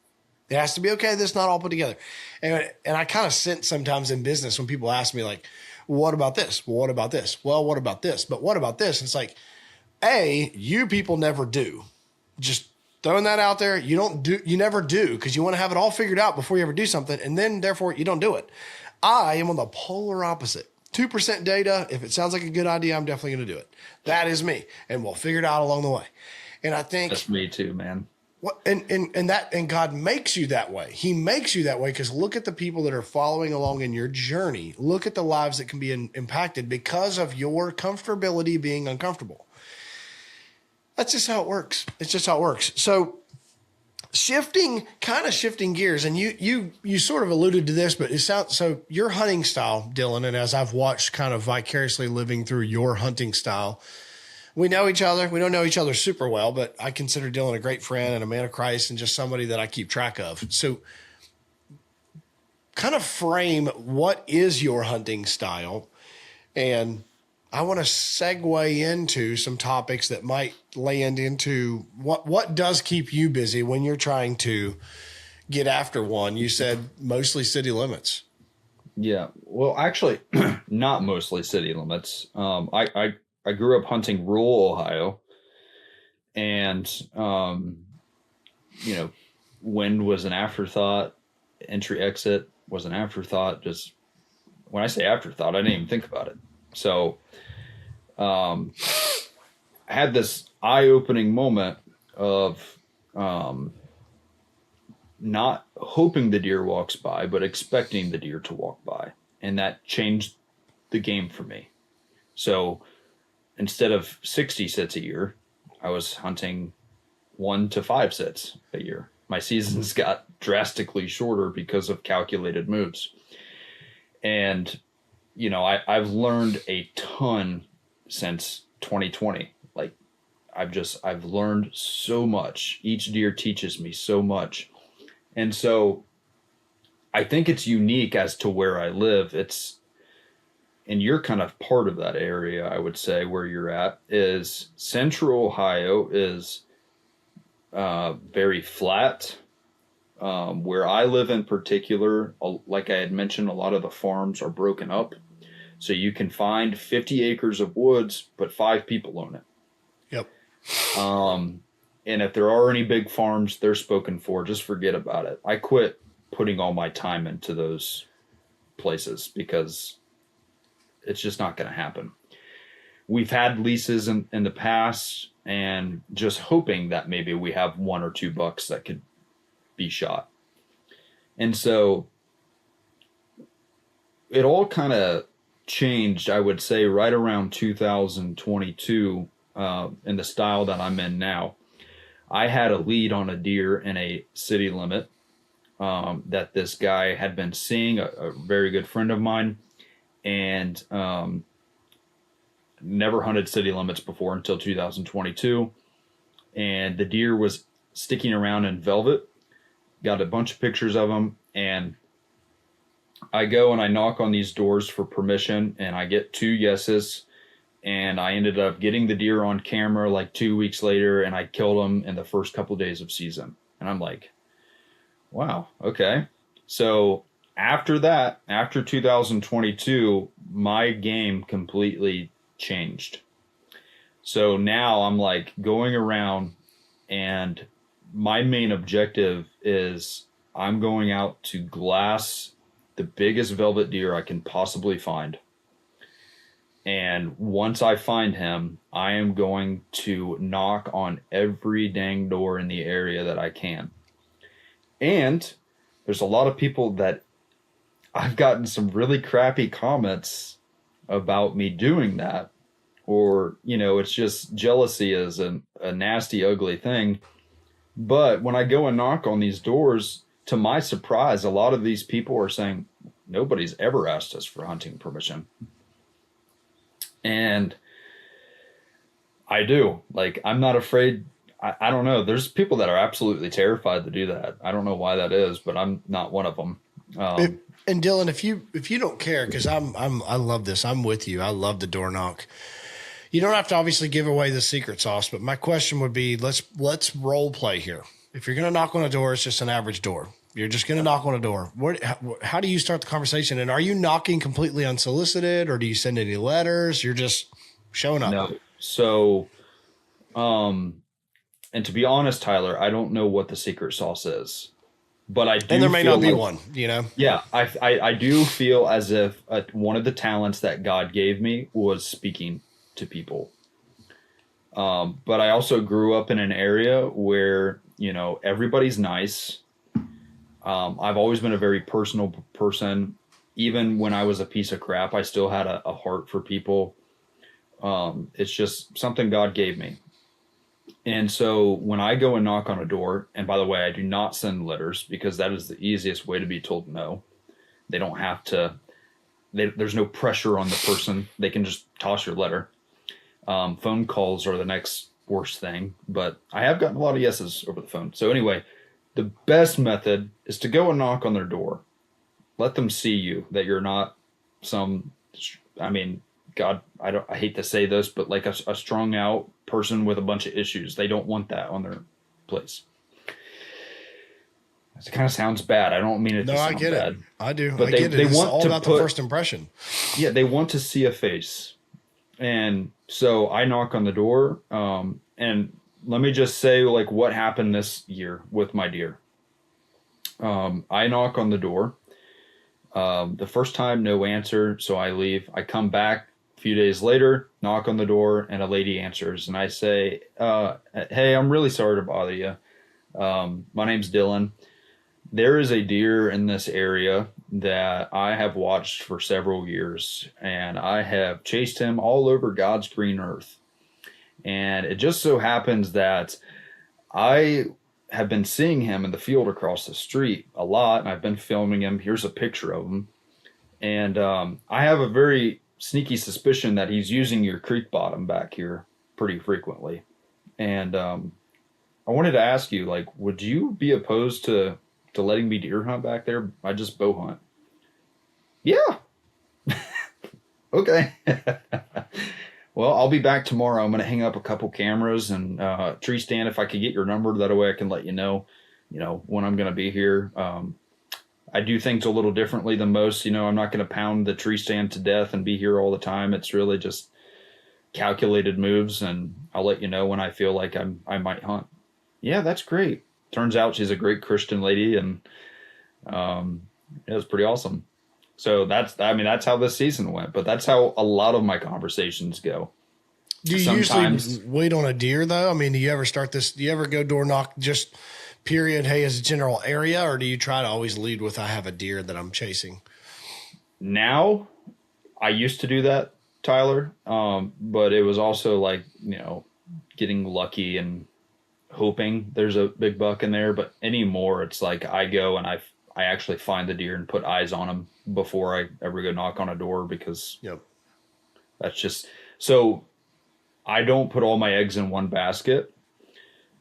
It has to be okay that it's not all put together. And I kind of sense sometimes in business when people ask me, like, what about this? Well, what about this? Well, what about this? But what about this? And it's like, you people never do. Just throwing that out there. You never do, because you want to have it all figured out before you ever do something. And then therefore you don't do it. I am on the polar opposite. 2% data. If it sounds like a good idea, I'm definitely going to do it. That is me. And we'll figure it out along the way. And I think that's me too, man. And God makes you that way. He makes you that way because look at the people that are following along in your journey. Look at the lives that can be impacted because of your comfortability being uncomfortable. That's just how it works. It's just how it works. So shifting gears, and you sort of alluded to this, but it sounds so your hunting style, Dylon, and as I've watched kind of vicariously living through your hunting style, we know each other. We don't know each other super well, but I consider Dylon a great friend and a man of Christ and just somebody that I keep track of. So kind of frame what is your hunting style. And I want to segue into some topics that might land into what does keep you busy when you're trying to get after one. You said mostly city limits. Yeah. Well, actually, not mostly city limits. I grew up hunting rural Ohio, and, wind was an afterthought. Entry exit was an afterthought. Just when I say afterthought, I didn't even think about it. So, I had this eye-opening moment of, not hoping the deer walks by, but expecting the deer to walk by. And that changed the game for me. So, instead of 60 sits a year, I was hunting 1 to 5 sits a year. My seasons got drastically shorter because of calculated moves. And, I've learned a ton since 2020. Like I've learned so much. Each deer teaches me so much. And so I think it's unique as to where I live. And you're kind of part of that area, I would say, where you're at, is Central Ohio is very flat. Where I live in particular, like I had mentioned, a lot of the farms are broken up. So you can find 50 acres of woods, but 5 people own it. Yep. And if there are any big farms, they're spoken for. Just forget about it. I quit putting all my time into those places because it's just not going to happen. We've had leases in the past and just hoping that maybe we have 1 or 2 bucks that could be shot. And so it all kind of changed, I would say, right around 2022 in the style that I'm in now. I had a lead on a deer in a city limit that this guy had been seeing, a very good friend of mine. And never hunted city limits before until 2022. And the deer was sticking around in velvet. Got a bunch of pictures of him. And I go and I knock on these doors for permission. And I get 2 yeses. And I ended up getting the deer on camera like 2 weeks later. And I killed him in the first couple of days of season. And I'm like, wow, okay. So after that, after 2022, my game completely changed. So now I'm like going around, and my main objective is I'm going out to glass the biggest velvet deer I can possibly find. And once I find him, I am going to knock on every dang door in the area that I can. And there's a lot of people that I've gotten some really crappy comments about me doing that. Or, it's just jealousy is a nasty, ugly thing. But when I go and knock on these doors, to my surprise, a lot of these people are saying, nobody's ever asked us for hunting permission. And I do. Like, I'm not afraid. I don't know. There's people that are absolutely terrified to do that. I don't know why that is, but I'm not one of them. And Dylon, if you don't care, because I love this. I'm with you. I love the door knock. You don't have to obviously give away the secret sauce, but my question would be, let's role play here. If you're going to knock on a door, it's just an average door. You're just going to knock on a door. How do you start the conversation? And are you knocking completely unsolicited, or do you send any letters? You're just showing up. No. So, and to be honest, Tyler, I don't know what the secret sauce is, but I do. And there may not be like, one, you know? Yeah. I do feel as if one of the talents that God gave me was speaking to people. But I also grew up in an area where, you know, everybody's nice. I've always been a very personal person. Even when I was a piece of crap, I still had a heart for people. It's just something God gave me. And so when I go and knock on a door, and by the way, I do not send letters because that is the easiest way to be told no. They don't have to, there's no pressure on the person. They can just toss your letter. Phone calls are the next worst thing, but I have gotten a lot of yeses over the phone. So anyway, the best method is to go and knock on their door. Let them see you, that you're not God, I hate to say this, but like a strung out person with a bunch of issues. They don't want that on their place. It kind of sounds bad. I don't mean it to sound bad. No, I get it. I do. But they it's want all to about the first impression. Yeah, they want to see a face. And so I knock on the door, and let me just say like what happened this year with my deer. I knock on the door. The first time, no answer, so I leave. I come back a few days later, knock on the door, and a lady answers. And I say, hey, I'm really sorry to bother you. My name's Dylon. There is a deer in this area that I have watched for several years, and I have chased him all over God's green earth. And it just so happens that I have been seeing him in the field across the street a lot, and I've been filming him. Here's a picture of him. And I have a very sneaky suspicion that he's using your creek bottom back here pretty frequently. And I wanted to ask you, like, would you be opposed to letting me deer hunt back there? I just bow hunt. Yeah. Okay. Well, I'll be back tomorrow. I'm going to hang up a couple cameras and tree stand. If I could get your number, that way I can let you know when I'm going to be here. I do things a little differently than most. I'm not going to pound the tree stand to death and be here all the time. It's really just calculated moves, and I'll let you know when I feel like I might hunt. Yeah, that's great. Turns out she's a great Christian lady, and it was pretty awesome. So that's how this season went, but that's how a lot of my conversations go. Do you usually wait on a deer though? I mean, do you ever go door knock just period, hey, as a general area, or do you try to always lead with, I have a deer that I'm chasing? Now, I used to do that, Tyler. But it was also like, getting lucky and hoping there's a big buck in there. But anymore, it's like I go and I actually find the deer and put eyes on him before I ever go knock on a door, because that's just, so I don't put all my eggs in one basket.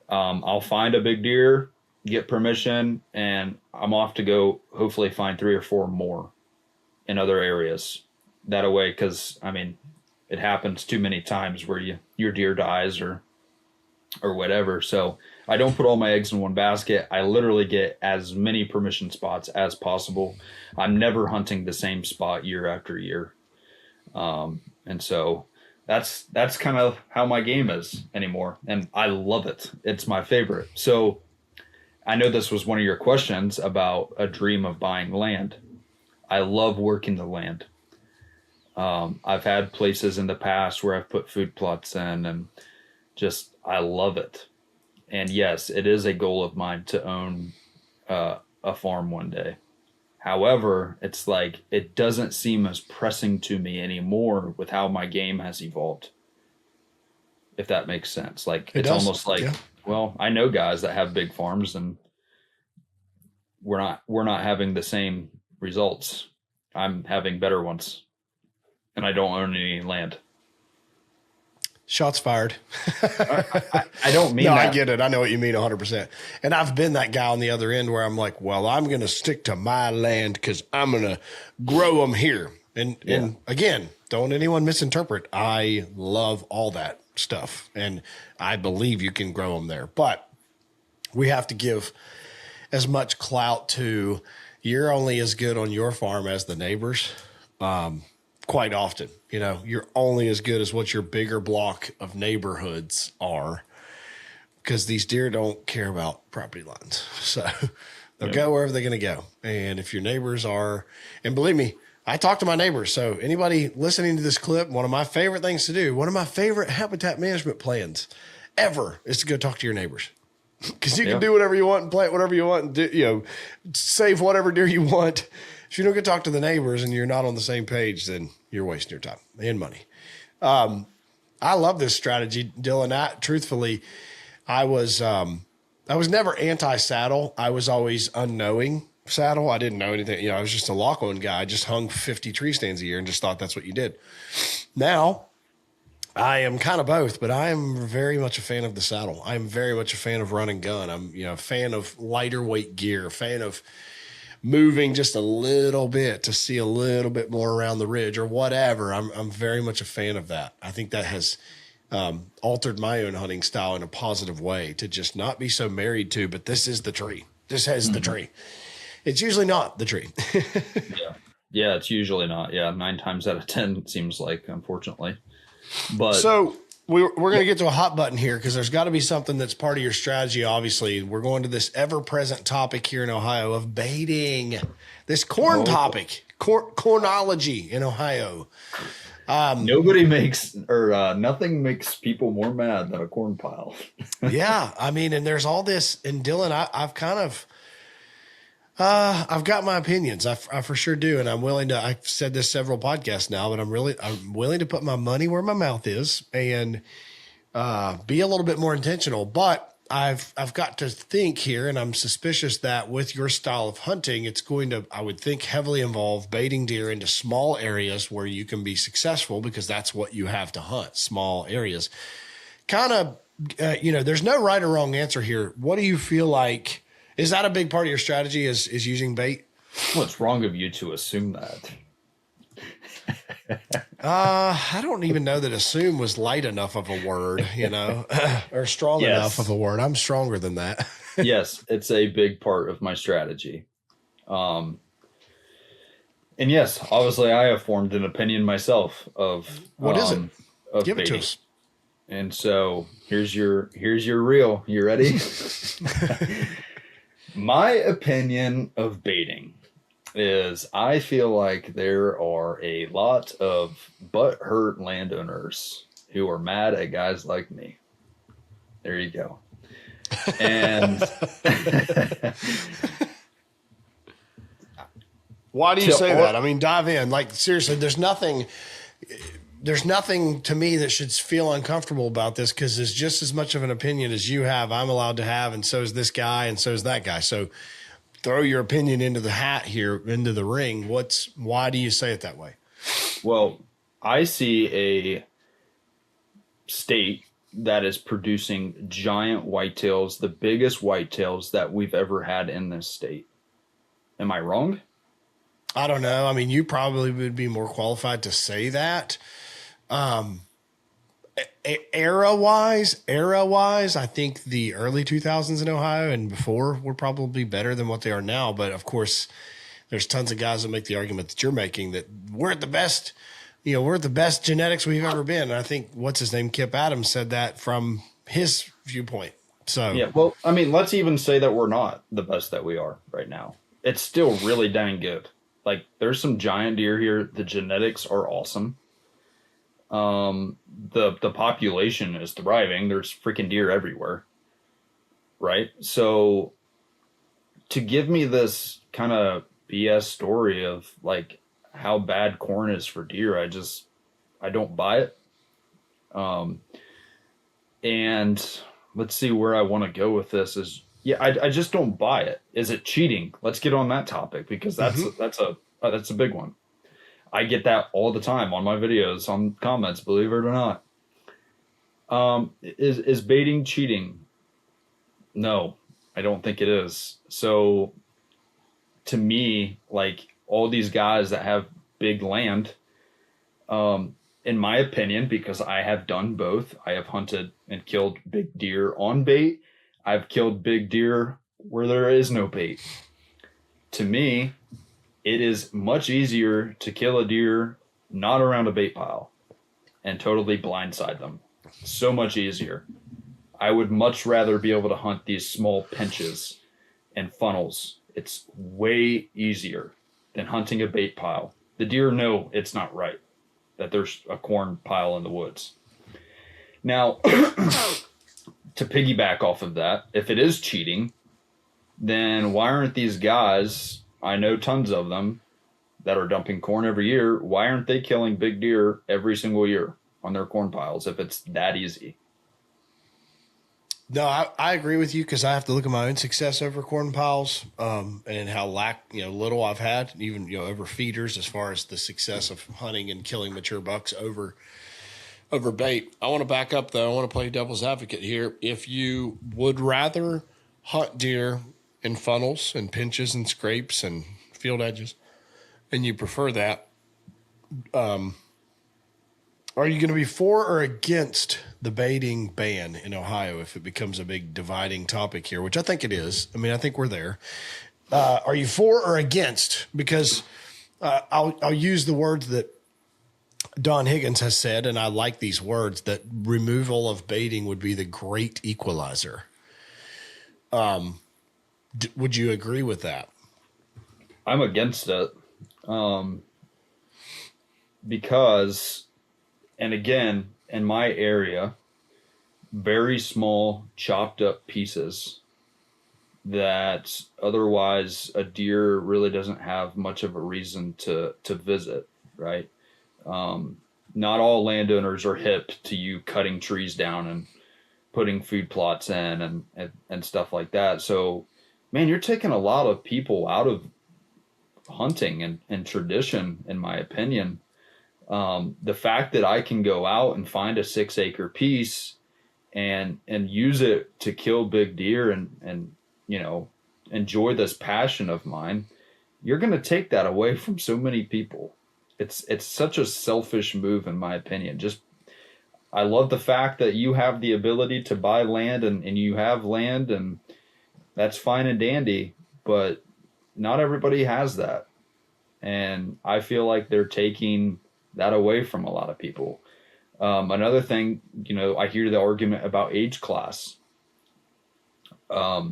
I'll find a big deer, get permission, and I'm off to go hopefully find 3 or 4 more in other areas. That way, because it happens too many times where your deer dies or whatever. So I don't put all my eggs in one basket. I literally get as many permission spots as possible. I'm never hunting the same spot year after year. And so that's kind of how my game is anymore. And I love it. It's my favorite. So I know this was one of your questions about a dream of buying land. I love working the land. I've had places in the past where I've put food plots in, and just, I love it. And yes, it is a goal of mine to own a farm one day. However, it's like, it doesn't seem as pressing to me anymore with how my game has evolved. If that makes sense. Like, it's almost like, well, I know guys that have big farms, and we're not having the same results. I'm having better ones, and I don't own any land. Shots fired. I don't mean no, that. I get it. I know what you mean 100%. And I've been that guy on the other end where I'm like, well, I'm going to stick to my land because I'm going to grow them here. And again, don't anyone misinterpret. I love all that stuff, and I believe you can grow them there. But we have to give as much clout to you're only as good on your farm as the neighbors. Quite often, you're only as good as what your bigger block of neighborhoods are, because these deer don't care about property lines. So they'll go wherever they're going to go. And if your neighbors are, and believe me, I talk to my neighbors. So anybody listening to this clip, one of my favorite things to do, one of my favorite habitat management plans ever is to go talk to your neighbors. Because you can do whatever you want and plant whatever you want and do, save whatever deer you want. If you don't get to talk to the neighbors and you're not on the same page, then you're wasting your time and money. I love this strategy, Dylon. Truthfully, I was never anti-saddle. I was always unknowing saddle. I didn't know anything. I was just a lock-on guy. I just hung 50 tree stands a year and just thought that's what you did. Now, I am kind of both, but I am very much a fan of the saddle. I'm very much a fan of run and gun. I'm a fan of lighter weight gear, a fan of moving just a little bit to see a little bit more around the ridge or whatever. I'm very much a fan of that. I think that has altered my own hunting style in a positive way, to just not be so married to, but this is the tree. This has the tree. It's usually not the tree. Yeah, it's usually not. Yeah, 9 times out of 10, it seems like, unfortunately. But so we're going to get to a hot button here, because there's got to be something that's part of your strategy. Obviously, we're going to this ever-present topic here in Ohio of baiting. This corn topic, cornology in Ohio. Nothing makes people more mad than a corn pile. Yeah, I mean, and there's all this. And Dylon, I've got my opinions. I for sure do. And I'm willing to, I've said this several podcasts now, but I'm willing to put my money where my mouth is and be a little bit more intentional. But I've got to think here, and I'm suspicious that with your style of hunting, it's going to, I would think, heavily involve baiting deer into small areas where you can be successful, because that's what you have to hunt, small areas. Kind of, there's no right or wrong answer here. What do you feel like? Is that a big part of your strategy, is using bait? What's wrong of you to assume that? I don't even know that assume was light enough of a word, or strong enough of a word. I'm stronger than that. Yes, it's a big part of my strategy. And yes, obviously I have formed an opinion myself of what is it? Of Give baiting. It to us. And so here's your reel. You ready? My opinion of baiting is, I feel like there are a lot of butthurt landowners who are mad at guys like me. There you go. And why do you say that? I mean, dive in. Like, seriously, there's nothing to me that should feel uncomfortable about this, because it's just as much of an opinion as you have, I'm allowed to have, and so is this guy, and so is that guy. So throw your opinion into the hat here, into the ring. Why do you say it that way? Well, I see a state that is producing giant whitetails, the biggest whitetails that we've ever had in this state. Am I wrong? I don't know. I mean, you probably would be more qualified to say that. Era-wise, I think the early 2000s in Ohio and before were probably better than what they are now. But of course, there's tons of guys that make the argument that you're making, that we're at the best, we're at the best genetics we've ever been. And I think, what's his name? Kip Adams said that from his viewpoint. So, yeah, well, I mean, let's even say that we're not the best that we are right now. It's still really dang good. Like, there's some giant deer here. The genetics are awesome. The population is thriving. There's freaking deer everywhere. Right? So to give me this kind of BS story of like how bad corn is for deer, I don't buy it. And let's see where I want to go with this is, I just don't buy it. Is it cheating? Let's get on that topic, because that's a big one. I get that all the time on my videos, on comments, believe it or not. Is baiting cheating? No, I don't think it is. So to me, like, all these guys that have big land, in my opinion, because I have done both, I have hunted and killed big deer on bait. I've killed big deer where there is no bait. To me, it is much easier to kill a deer not around a bait pile and totally blindside them. So much easier. I would much rather be able to hunt these small pinches and funnels. It's way easier than hunting a bait pile. The deer know it's not right, that there's a corn pile in the woods. Now, to piggyback off of that, if it is cheating, then why aren't these guys, I know tons of them that are dumping corn every year, why aren't they killing big deer every single year on their corn piles if it's that easy? No, I agree with you because I have to look at my own success over corn piles and how little I've had, even over feeders as far as the success of hunting and killing mature bucks over bait. I want to back up though. I want to play devil's advocate here. If you would rather hunt deer in funnels and pinches and scrapes and field edges, and you prefer that, are you going to be for or against the baiting ban in Ohio if it becomes a big dividing topic here, which I think it is? I mean, I think we're there. Are you for or against? Because I'll use the words that Don Higgins has said, and I like these words, that removal of baiting would be the great equalizer. Would you agree with that? I'm against it. Because, and again, in my area, very small chopped up pieces that otherwise a deer really doesn't have much of a reason to visit, right? Not all landowners are hip to you cutting trees down and putting food plots in and stuff like that. So, man, you're taking a lot of people out of hunting and tradition, in my opinion. The fact that I can go out and find a 6-acre piece and use it to kill big deer and enjoy this passion of mine, you're going to take that away from so many people. It's such a selfish move, in my opinion. I love the fact that you have the ability to buy land and you have land, and that's fine and dandy, but not everybody has that. And I feel like they're taking that away from a lot of people. Another thing, I hear the argument about age class. I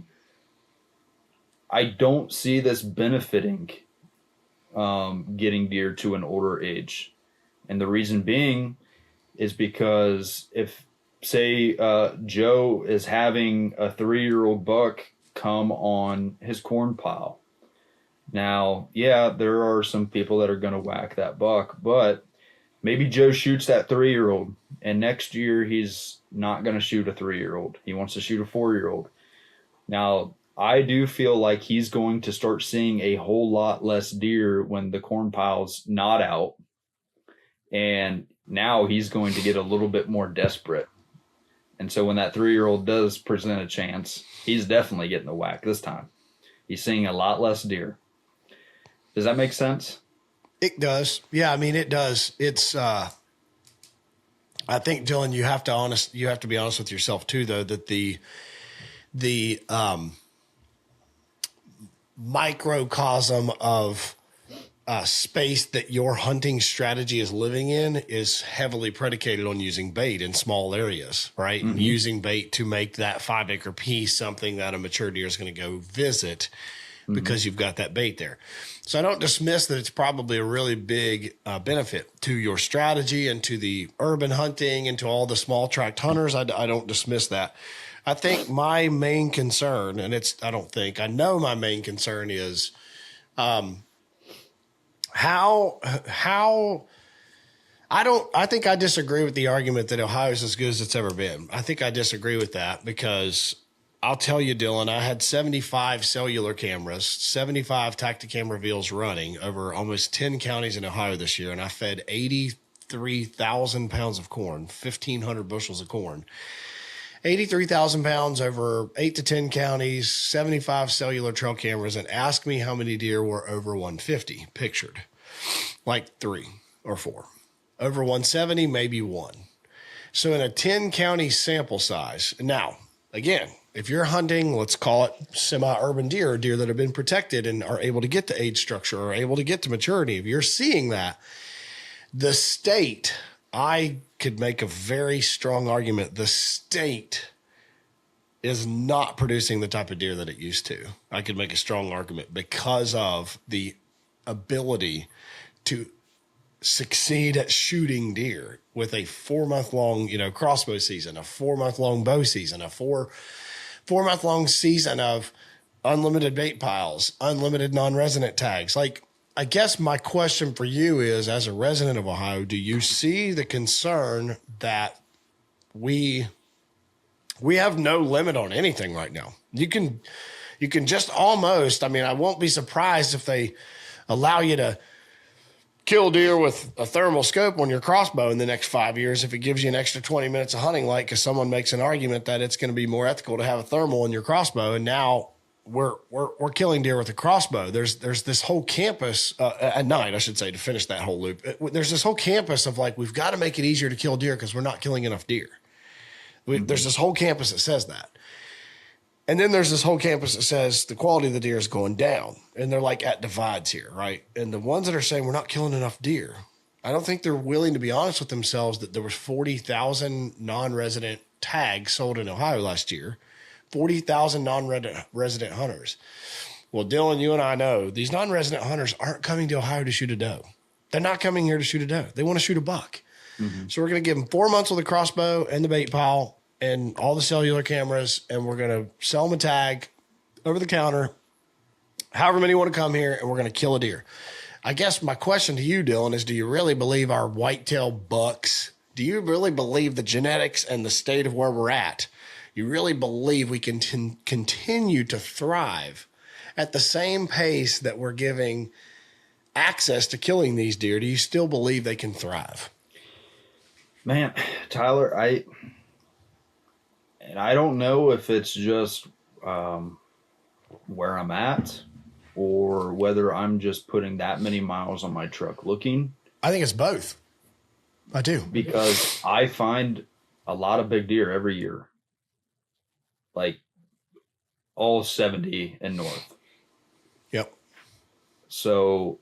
don't see this benefiting getting deer to an older age. And the reason being is because if, say, Joe is having a 3-year-old buck come on his corn pile. Now, yeah, there are some people that are going to whack that buck, but maybe Joe shoots that 3-year-old, and next year he's not going to shoot a 3-year-old. He wants to shoot a 4-year-old. Now, I do feel like he's going to start seeing a whole lot less deer when the corn pile's not out, and now he's going to get a little bit more desperate. And so when that 3-year-old does present a chance, he's definitely getting the whack this time. He's seeing a lot less deer. Does that make sense? It does. Yeah, I mean, it does. It's, I think, Dylan, you have to be honest with yourself too, though, that the microcosm of space that your hunting strategy is living in is heavily predicated on using bait in small areas, right? Mm-hmm. Using bait to make that 5-acre piece something that a mature deer is going to go visit because you've got that bait there. So I don't dismiss that it's probably a really big benefit to your strategy and to the urban hunting and to all the small tract hunters. I don't dismiss that. I think my main concern, and I know my main concern is I think I disagree with the argument that Ohio is as good as it's ever been. I think I disagree with that because I'll tell you, Dylan, I had 75 cellular cameras, 75 Tacticam reveals running over almost 10 counties in Ohio this year, and I fed 83,000 pounds of corn, 1,500 bushels of corn. 83,000 pounds over 8 to 10 counties, 75 cellular trail cameras, and ask me how many deer were over 150 pictured. Like 3 or 4. Over 170, maybe 1. So in a 10 county sample size, now, again, if you're hunting, let's call it semi-urban deer, or deer that have been protected and are able to get to age structure or able to get to maturity, if you're seeing that, the state, I could make a very strong argument, the state is not producing the type of deer that it used to. I could make a strong argument because of the ability to succeed at shooting deer with a 4-month-long, crossbow season, a 4-month-long bow season, a 4-month-long season of unlimited bait piles, unlimited non-resident tags. Like, I guess my question for you is, as a resident of Ohio, do you see the concern that we have no limit on anything right now? You can just almost, I won't be surprised if they allow you to kill deer with a thermal scope on your crossbow in the next 5 years if it gives you an extra 20 minutes of hunting light, because someone makes an argument that it's going to be more ethical to have a thermal in your crossbow. And now we're killing deer with a crossbow. There's this whole campus at night, I should say, to finish that whole loop. There's this whole campus of like, we've got to make it easier to kill deer because we're not killing enough deer. There's this whole campus that says that. And then there's this whole campus that says the quality of the deer is going down. And they're like at divides here, right? And the ones that are saying we're not killing enough deer, I don't think they're willing to be honest with themselves that there was 40,000 non-resident tags sold in Ohio last year, 40,000 non-resident hunters. Well, Dylon, you and I know these non-resident hunters aren't coming to Ohio to shoot a doe. They're not coming here to shoot a doe. They want to shoot a buck. Mm-hmm. So we're going to give them 4 months with the crossbow and the bait pile and all the cellular cameras, and we're going to sell them a tag over the counter, however many want to come here, and we're going to kill a deer. I guess my question to you, Dylon, is do you really believe our whitetail bucks, do you really believe the genetics and the state of where we're at, you really believe we can continue to thrive at the same pace that we're giving access to killing these deer? Do you still believe they can thrive? Man, Tyler, I don't know if it's just where I'm at or whether I'm just putting that many miles on my truck looking. I think it's both. I do. Because I find a lot of big deer every year, like all 70 and north. Yep. So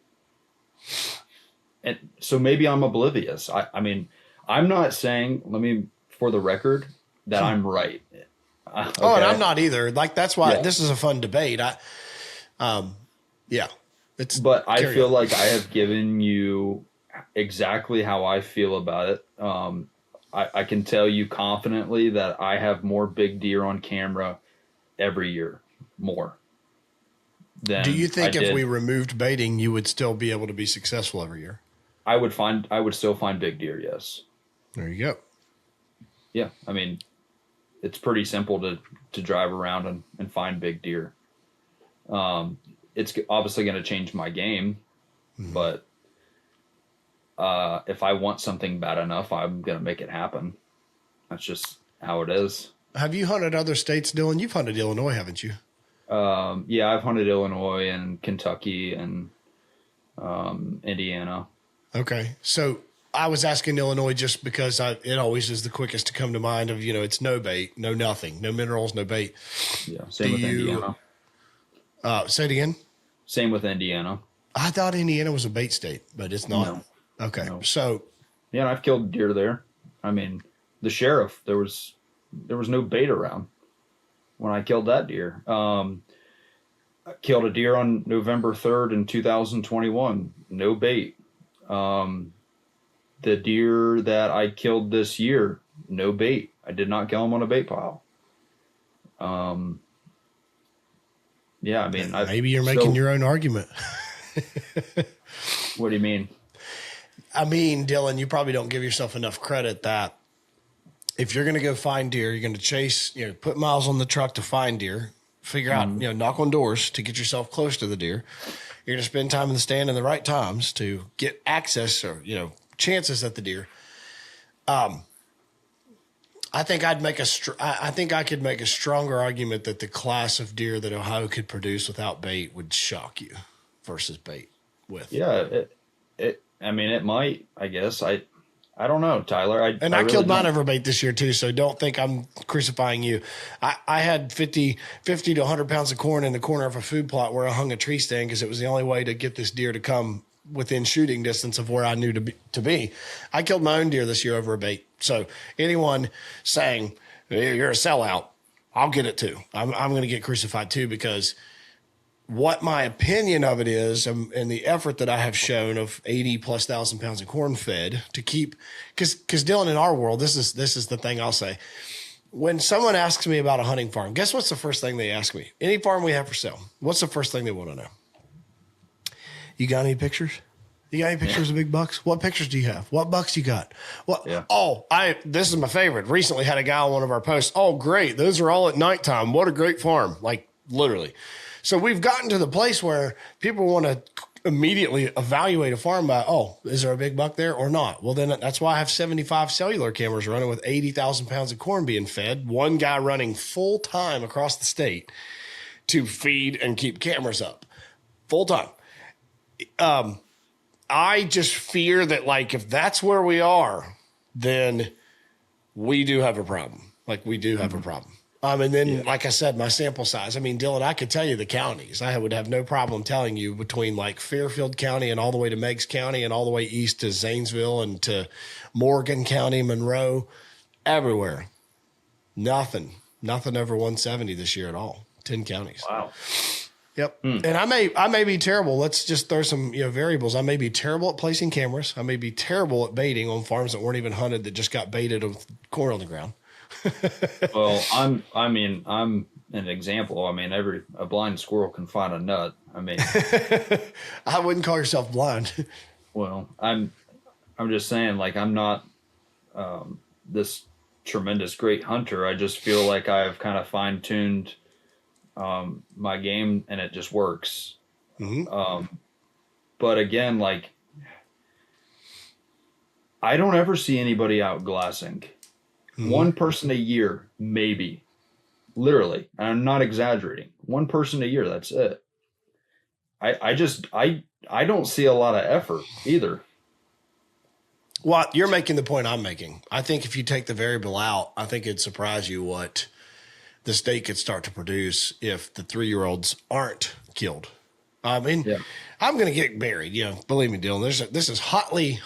maybe I'm oblivious. I mean, I'm not saying, for the record, that I'm right. Okay. Oh, and I'm not either. Like, that's why this is a fun debate. But I feel like I have given you exactly how I feel about it. I can tell you confidently that I have more big deer on camera every year, more. Do you think if we removed baiting, you would still be able to be successful every year? I would still find big deer. Yes. There you go. Yeah. I mean, it's pretty simple to drive around and find big deer. It's obviously going to change my game, but if I want something bad enough, I'm going to make it happen. That's just how it is. Have you hunted other states, Dylon? You've hunted Illinois, haven't you? Yeah, I've hunted Illinois and Kentucky and Indiana. Okay. So I was asking Illinois just because it always is the quickest to come to mind of, it's no bait, no nothing, no minerals, no bait. Yeah. Same with Indiana. Say it again. Same with Indiana. I thought Indiana was a bait state, but it's not. No. Okay. No. So. Yeah, I've killed deer there. I mean, the sheriff, there was no bait around when I killed that deer. I killed a deer on November 3rd in 2021. No bait. The deer that I killed this year, no bait. I did not kill him on a bait pile. Yeah, I mean, maybe you're making your own argument. What do you mean? I mean, Dylon, you probably don't give yourself enough credit that if you're going to go find deer, you're going to chase, put miles on the truck to find deer, figure out, knock on doors to get yourself close to the deer. You're going to spend time in the stand in the right times to get access or, chances at the deer. I think I could make a stronger argument that the class of deer that Ohio could produce without bait would shock you versus bait with. Yeah, it might, I guess. I don't know, Tyler. I really killed mine don't. over bait this year too, so don't think I'm crucifying you. I had 50 to 100 pounds of corn in the corner of a food plot where I hung a tree stand because it was the only way to get this deer to come within shooting distance of where I knew to be. I killed my own deer this year over a bait. So anyone saying you're a sellout, I'll get it too. I'm going to get crucified too, because what my opinion of it is, and the effort that I have shown of 80,000+ pounds of corn fed to keep, because Dylan, in our world, this is the thing I'll say. When someone asks me about a hunting farm, guess what's the first thing they ask me? Any farm we have for sale, what's the first thing they want to know? You got any pictures? You got any pictures of big bucks? What pictures do you have? What bucks you got? What? Yeah. Oh, this is my favorite. Recently had a guy on one of our posts. Oh, great. Those are all at nighttime. What a great farm. Like literally. So we've gotten to the place where people want to immediately evaluate a farm by, oh, is there a big buck there or not? Well, then that's why I have 75 cellular cameras running with 80,000 pounds of corn being fed. One guy running full time across the state to feed and keep cameras up full time. I just fear that, like, if that's where we are, then we do have a problem. Like, we do have a problem. And then, like I said, my sample size. I mean, Dylan, I could tell you the counties. I would have no problem telling you between like Fairfield County and all the way to Meigs County and all the way east to Zanesville and to Morgan County, Monroe, everywhere. Nothing over 170 this year at all. 10 counties. Wow. Yep. And I may be terrible. Let's just throw some variables. I may be terrible at placing cameras. I may be terrible at baiting on farms that weren't even hunted that just got baited with corn on the ground. Well, I'm an example. I mean, a blind squirrel can find a nut. I mean, I wouldn't call yourself blind. Well, I'm just saying, like, I'm not this tremendous great hunter. I just feel like I've kind of fine-tuned my game and it just works. Mm-hmm. But again, like, I don't ever see anybody out glassing. Mm-hmm. One person a year, maybe. Literally. And I'm not exaggerating. One person a year, that's it. I don't see a lot of effort either. Well, you're making the point I'm making. I think if you take the variable out, I think it'd surprise you what the state could start to produce if the 3-year-olds aren't killed. I mean, I'm going to get buried. Believe me, Dylan, this is hotly,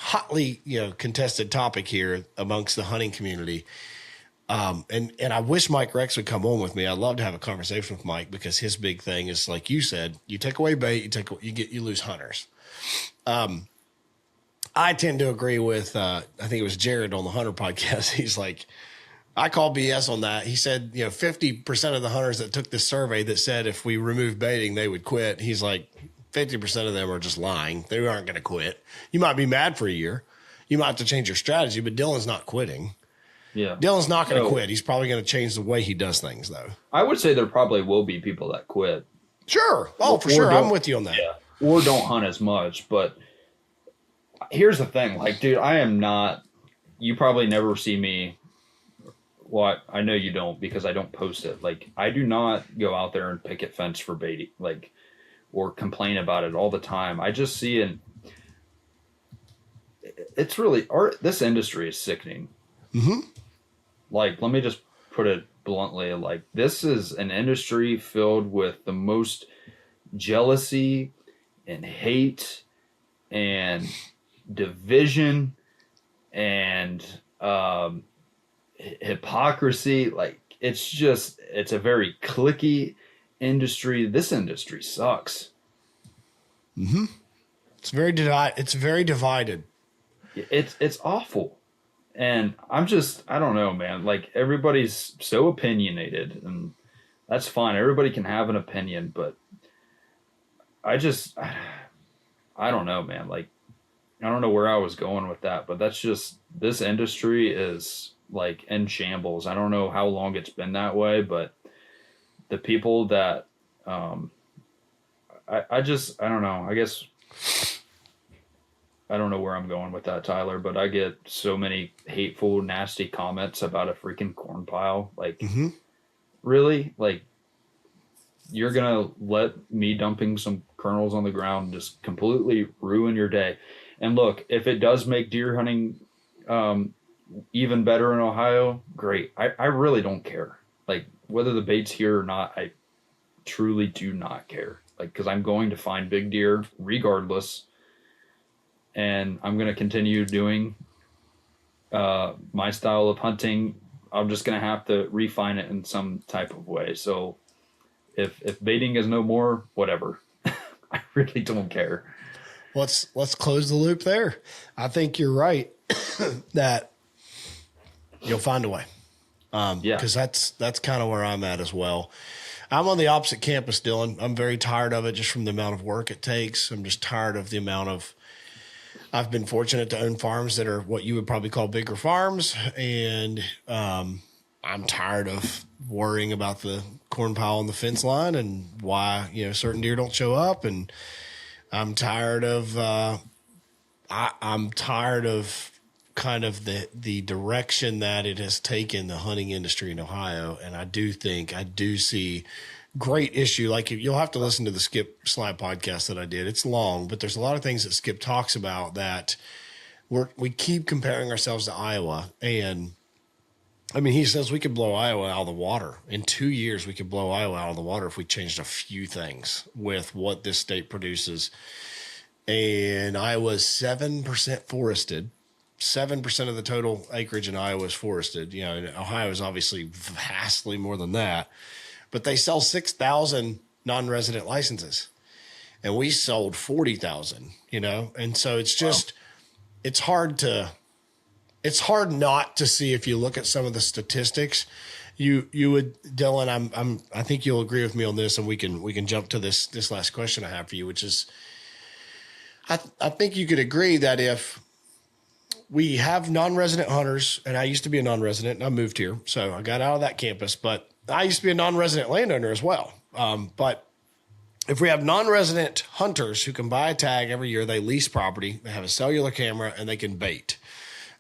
contested topic here amongst the hunting community. And I wish Mike Rex would come on with me. I'd love to have a conversation with Mike because his big thing is, like you said, you take away bait, you lose hunters. I tend to agree with, I think it was Jared on the Hunter podcast. He's like, I call BS on that. He said, 50% of the hunters that took this survey that said if we remove baiting, they would quit. He's like, 50% of them are just lying. They aren't going to quit. You might be mad for a year. You might have to change your strategy, but Dylan's not quitting. Yeah. Dylan's not going to quit. He's probably going to change the way he does things, though. I would say there probably will be people that quit. Sure. Oh, for sure. I'm with you on that. Yeah. Or don't hunt as much. But here's the thing. Like, dude, I am not – you probably never see me – well, I know you don't because I don't post it. Like, I do not go out there and picket fence for baiting, like, or complain about it all the time. I just see it. It's really this industry is sickening. Mm-hmm. Like, let me just put it bluntly. Like, this is an industry filled with the most jealousy and hate and division and hypocrisy. Like, it's a very cliquey industry. This industry sucks. Mm-hmm. It's very divided. It's awful. And I don't know, man. Like, everybody's so opinionated, and that's fine. Everybody can have an opinion, but I don't know, man. Like, I don't know where I was going with that, but that's just, this industry is like in shambles. I don't know how long it's been that way, but the people that, I don't know. I guess I don't know where I'm going with that, Tyler, but I get so many hateful, nasty comments about a freaking corn pile. Like, really? Like, you're going to let me dumping some kernels on the ground just completely ruin your day? And look, if it does make deer hunting even better in Ohio, great. I really don't care. Like, whether the bait's here or not, I truly do not care. Like, because I'm going to find big deer regardless. And I'm going to continue doing my style of hunting. I'm just going to have to refine it in some type of way. So if baiting is no more, whatever. I really don't care. Let's close the loop there. I think you're right that you'll find a way. Because that's kind of where I'm at as well. I'm on the opposite campus, Dylan. I'm very tired of it just from the amount of work it takes. I'm just tired of the amount of, I've been fortunate to own farms that are what you would probably call bigger farms. And I'm tired of worrying about the corn pile on the fence line and why, certain deer don't show up. And I'm tired of, I'm tired of kind of the direction that it has taken the hunting industry in Ohio. And I do see great issue. Like, you'll have to listen to the Skip Slide podcast that I did. It's long, but there's a lot of things that Skip talks about that we keep comparing ourselves to Iowa. And I mean, he says we could blow Iowa out of the water. In 2 years, we could blow Iowa out of the water if we changed a few things with what this state produces. And Iowa's 7% forested. 7% of the total acreage in Iowa is forested. Ohio is obviously vastly more than that. But they sell 6,000 non-resident licenses. And we sold 40,000, And so it's just, It's hard not to see if you look at some of the statistics. You would, Dylan, I think you'll agree with me on this, and we can jump to this last question I have for you, which is, I think you could agree that if we have non-resident hunters, and I used to be a non-resident and I moved here, so I got out of that campus, but I used to be a non-resident landowner as well. But if we have non-resident hunters who can buy a tag every year, they lease property, they have a cellular camera, and they can bait.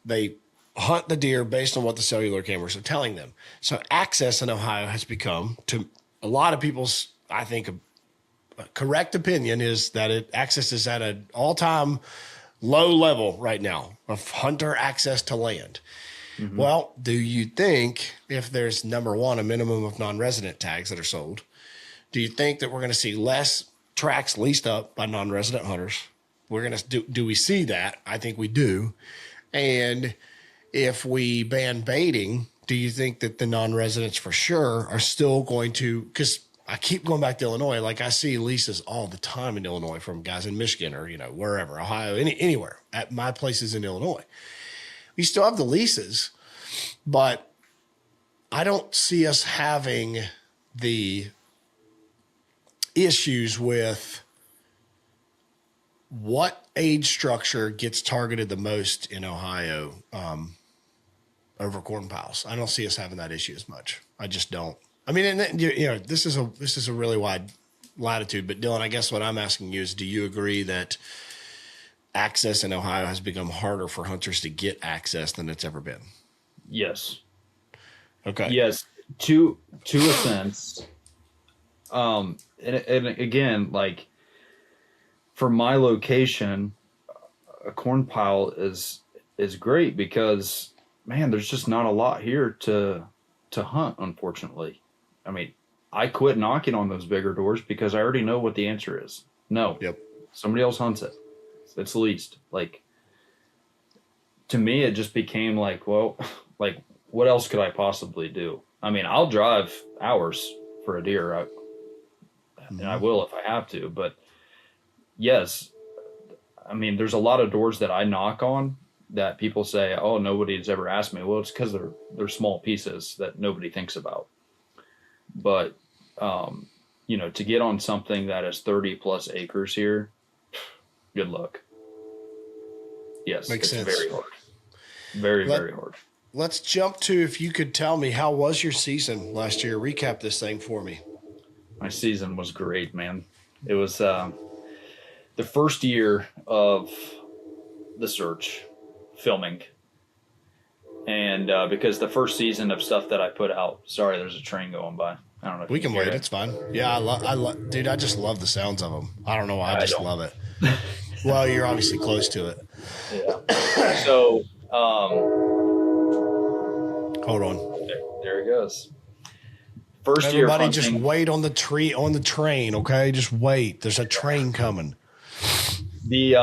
They hunt the deer based on what the cellular cameras are telling them. So access in Ohio has become, to a lot of people's, I think, a correct opinion is that access is at an all-time low level right now of hunter access to land. Mm-hmm. Well, do you think if there's, number one, a minimum of non-resident tags that are sold, do you think that we're going to see less tracks leased up by non-resident hunters? We're going to do we see that? I think we do. And if we ban baiting, do you think that the non-residents for sure are still going to, because I keep going back to Illinois, like I see leases all the time in Illinois from guys in Michigan or, wherever, Ohio, anywhere at my places in Illinois. We still have the leases, but I don't see us having the issues with what age structure gets targeted the most in Ohio over corn piles. I don't see us having that issue as much. I just don't. I mean, and this is a really wide latitude, but Dylan, I guess what I'm asking you is, do you agree that access in Ohio has become harder for hunters to get access than it's ever been? Yes. Okay. Yes, to a sense. And again, like, for my location, a corn pile is great because, man, there's just not a lot here to hunt, unfortunately. I mean, I quit knocking on those bigger doors because I already know what the answer is. No. Yep. Somebody else hunts it. It's leased. Like, to me, it just became like, well, like, what else could I possibly do? I mean, I'll drive hours for a deer, and I will if I have to. But yes, I mean, there's a lot of doors that I knock on that people say, oh, nobody's ever asked me. Well, it's because they're small pieces that nobody thinks about. But, to get on something that is 30 plus acres here, good luck. Yes, Makes sense. Very hard. Very hard. Let's jump to, if you could tell me, how was your season last year? Recap this thing for me. My season was great, man. It was the first year of the search filming. And because the first season of stuff that I put out, sorry, there's a train going by. I don't know if we can wait. It's fine. Yeah, dude, I just love the sounds of them. I don't know why. I just love it. Well, you're obviously close to it. Yeah. So Hold on. There it goes. First Everybody year just wait on the train, okay? Just wait. There's a train coming. The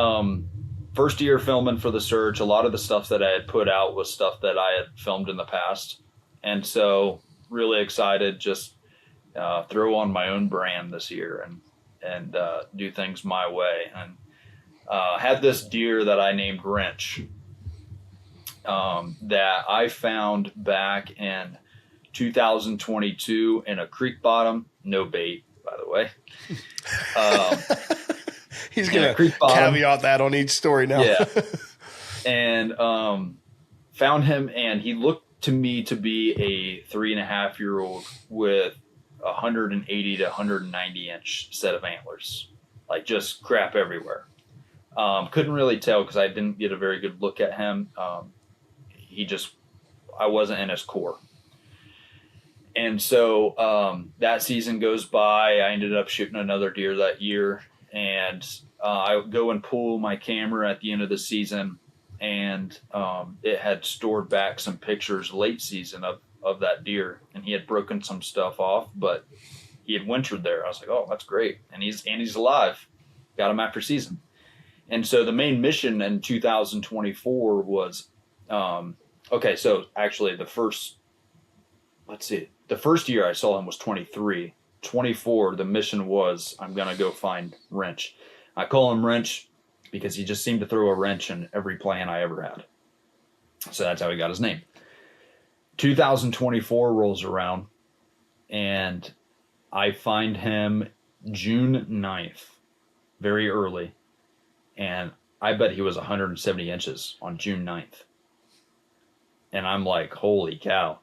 first year filming for the search, a lot of the stuff that I had put out was stuff that I had filmed in the past. And so really excited, just throw on my own brand this year and do things my way. And had this deer that I named Wrench that I found back in 2022 in a creek bottom, no bait, by the way. He's going to caveat that on each story now. Yeah. And found him, and he looked to me to be a 3.5-year-old with 180 to 190 inch set of antlers, like just crap everywhere. Couldn't really tell because I didn't get a very good look at him. I wasn't in his core. And so that season goes by. I ended up shooting another deer that year, and I go and pull my camera at the end of the season, and it had stored back some pictures late season of that deer, and he had broken some stuff off, but he had wintered there. I was like, oh, that's great. And he's alive. Got him after season. And so the main mission in 2024 was, so actually the first year I saw him was 23. 24, the mission was, I'm going to go find Wrench. I call him Wrench because he just seemed to throw a wrench in every plan I ever had. So that's how he got his name. 2024 rolls around, and I find him June 9th, very early. And I bet he was 170 inches on June 9th. And I'm like, holy cow.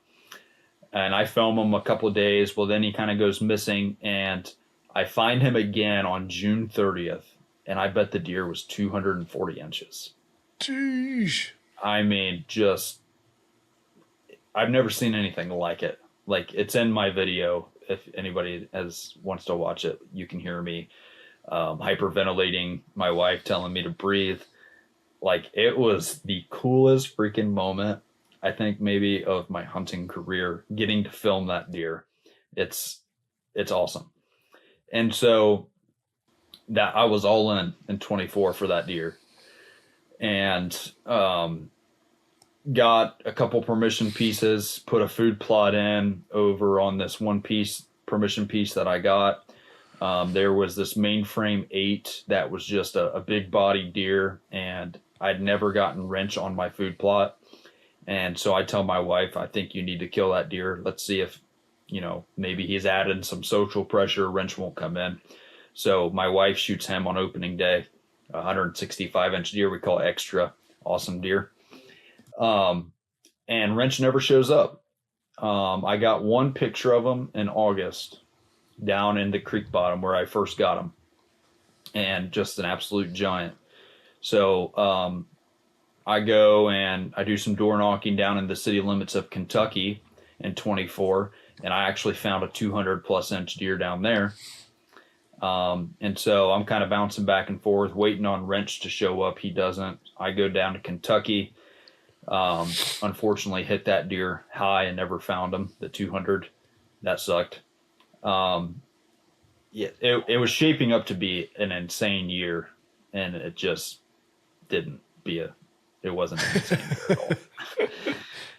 And I film him a couple of days. Well, then he kind of goes missing, and I find him again on June 30th. And I bet the deer was 240 inches. Jeez. I mean, I've never seen anything like it. Like, it's in my video. If anybody wants to watch it, you can hear me hyperventilating, my wife telling me to breathe. Like, it was the coolest freaking moment, I think, maybe of my hunting career, getting to film that deer. It's awesome. And so that I was all in 24 for that deer, and got a couple permission pieces, put a food plot in over on this one piece, permission piece that I got. There was this mainframe 8 that was just a big body deer, and I'd never gotten Wrench on my food plot. And so I tell my wife, I think you need to kill that deer. Let's see if, maybe he's added some social pressure. Wrench won't come in. So my wife shoots him on opening day, 165 inch deer. We call it extra. Awesome deer. And Wrench never shows up. I got one picture of him in August down in the creek bottom where I first got him, and just an absolute giant. So, I go and I do some door knocking down in the city limits of Kentucky in 24, and I actually found a 200 plus inch deer down there. And so I'm kind of bouncing back and forth, waiting on Wrench to show up. He doesn't. I go down to Kentucky. Unfortunately hit that deer high and never found him. The 200, that sucked. It was shaping up to be an insane year, and it just didn't be it wasn't an insane year at all.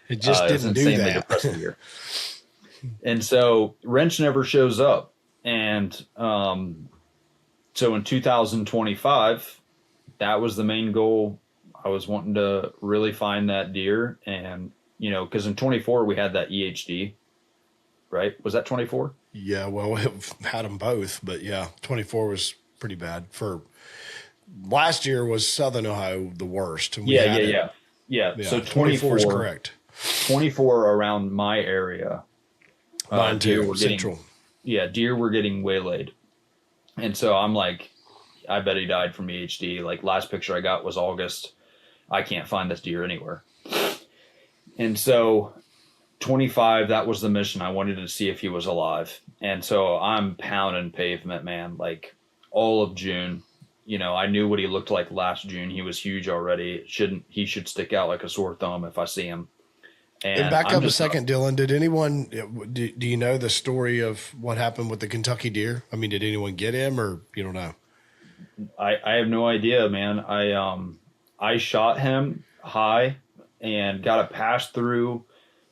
It just didn't do that. Depressing year. And so Wrench never shows up. And so in 2025, that was the main goal. I was wanting to really find that deer, and because in 24 we had that EHD, right? Was that 24? Yeah, well, we had them both, but yeah, 24 was pretty bad. For last year was Southern Ohio the worst. Yeah. So 24 is correct. 24 around my area. Mine too, Central. Deer were getting waylaid. And so I'm like, I bet he died from EHD. Like, last picture I got was August. I can't find this deer anywhere. And so 25, that was the mission. I wanted to see if he was alive. And so I'm pounding pavement, man, like all of June. I knew what he looked like last June. He was huge already. He should stick out like a sore thumb if I see him. And back up a second, Dylan. Did anyone, do you know the story of what happened with the Kentucky deer? I mean, did anyone get him, or you don't know? I have no idea, man. I shot him high and got a pass through.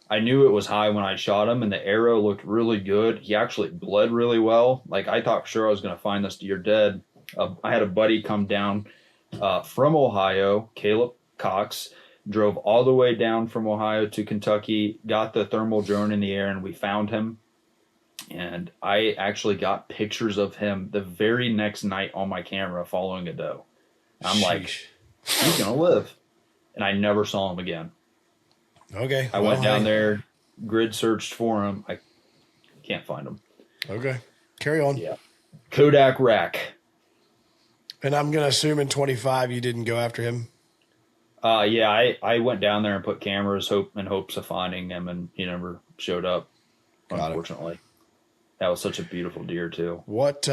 I knew it was high when I shot him, and the arrow looked really good. He actually bled really well. Like, I thought sure I was going to find this deer dead. I had a buddy come down from Ohio, Caleb Cox, drove all the way down from Ohio to Kentucky, got the thermal drone in the air, and we found him. And I actually got pictures of him the very next night on my camera following a doe. I'm like, he's going to live. And I never saw him again. Okay. I went down there, grid searched for him. I can't find him. Okay. Carry on. Yeah. Kodak rack. And I'm going to assume in 25 you didn't go after him? Yeah, I went down there and put cameras in hopes of finding him, and he never showed up, unfortunately. That was such a beautiful deer, too. What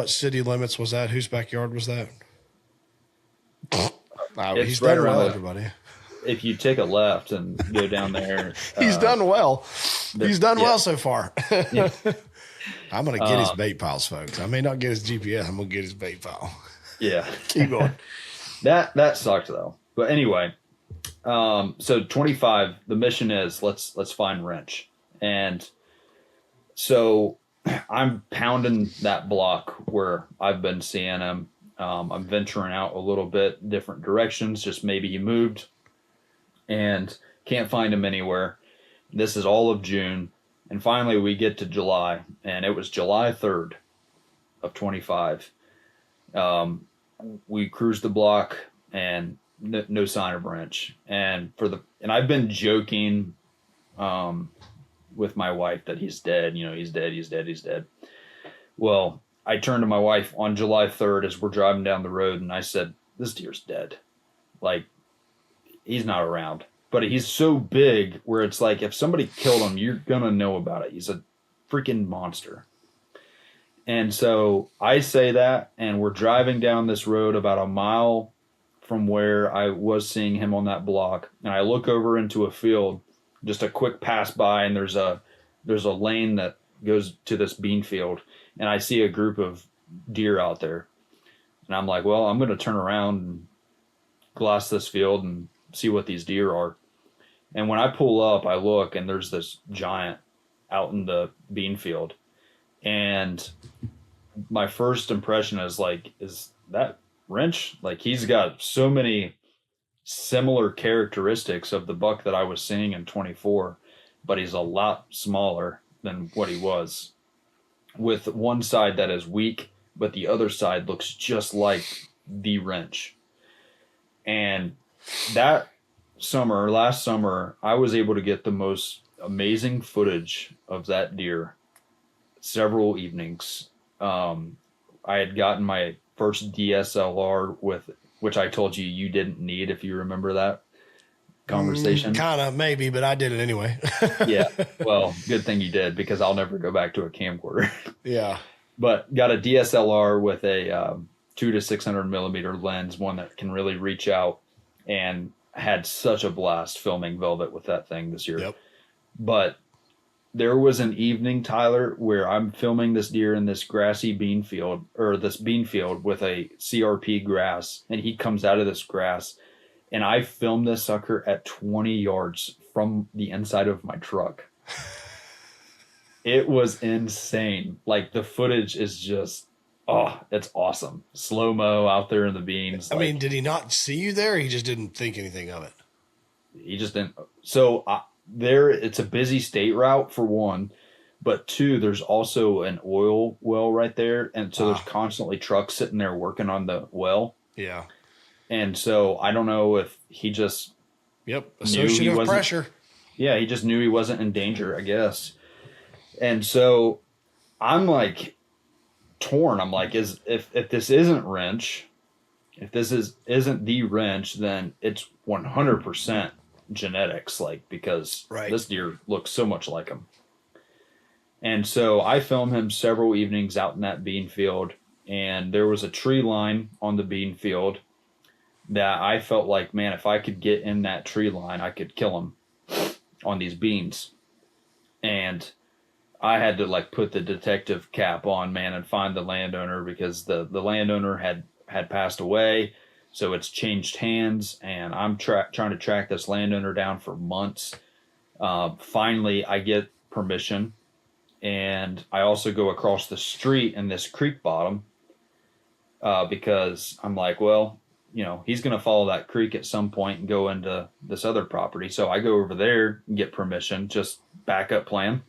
city limits was that? Whose backyard was that? He's right done around well, everybody. If you take a left and go down there. He's done well. He's done well so far. Yeah. I'm going to get his bait piles, folks. I may not get his GPS. I'm going to get his bait pile. Yeah. Keep going. That sucked, though. But anyway, so 25, the mission is let's find wrench. And so I'm pounding that block where I've been seeing him. I'm venturing out a little bit, different directions, just maybe he moved, and can't find him anywhere. This is all of June. And finally we get to July, and it was July 3rd of 25. We cruised the block and no sign of wrench. And I've been joking with my wife that he's dead. He's dead. Well, I turned to my wife on July 3rd as we're driving down the road, and I said, this deer's dead. Like, he's not around. But he's so big where it's like, if somebody killed him, you're going to know about it. He's a freaking monster. And so I say that, and we're driving down this road about a mile from where I was seeing him on that block. And I look over into a field, just a quick pass by, and there's a lane that goes to this bean field. And I see a group of deer out there. And I'm like, well, I'm going to turn around and glass this field and see what these deer are. And when I pull up, I look, and there's this giant out in the bean field. And my first impression is like, is that wrench? Like, he's got so many similar characteristics of the buck that I was seeing in 24, but he's a lot smaller than what he was, with one side that is weak, but the other side looks just like the wrench. And last summer, I was able to get the most amazing footage of that deer several evenings. I had gotten my first DSLR which I told you didn't need, if you remember that conversation. Kind of, maybe, but I did it anyway. Yeah. Well, good thing you did, because I'll never go back to a camcorder. Yeah. But got a DSLR with a 200 to 600 millimeter lens, one that can really reach out, and had such a blast filming velvet with that thing this year. Yep. But there was an evening, Tyler, where I'm filming this deer in this grassy bean field with a CRP grass, and he comes out of this grass, and I filmed this sucker at 20 yards from the inside of my truck. It was insane. Like, the footage is just, it's awesome. Slow-mo out there in the beans. I mean, did he not see you there? Or he just didn't think anything of it. He just didn't. So it's a busy state route, for one, but two, there's also an oil well right there. And so there's constantly trucks sitting there working on the well. Yeah. And so I don't know if he just associative pressure. Yeah, he just knew he wasn't in danger, I guess. And so I'm like torn. I'm like, if this isn't wrench, if this isn't the wrench, then it's 100% genetics, like, because this deer looks so much like him. And so I filmed him several evenings out in that bean field, and there was a tree line on the bean field that I felt like, man, if I could get in that tree line, I could kill him on these beans. And I had to like put the detective cap on, man, and find the landowner, because the landowner had passed away. So it's changed hands, and I'm trying to track this landowner down for months. Finally, I get permission, and I also go across the street in this creek bottom because I'm like, well, you know, he's going to follow that creek at some point and go into this other property. So I go over there and get permission, just backup plan.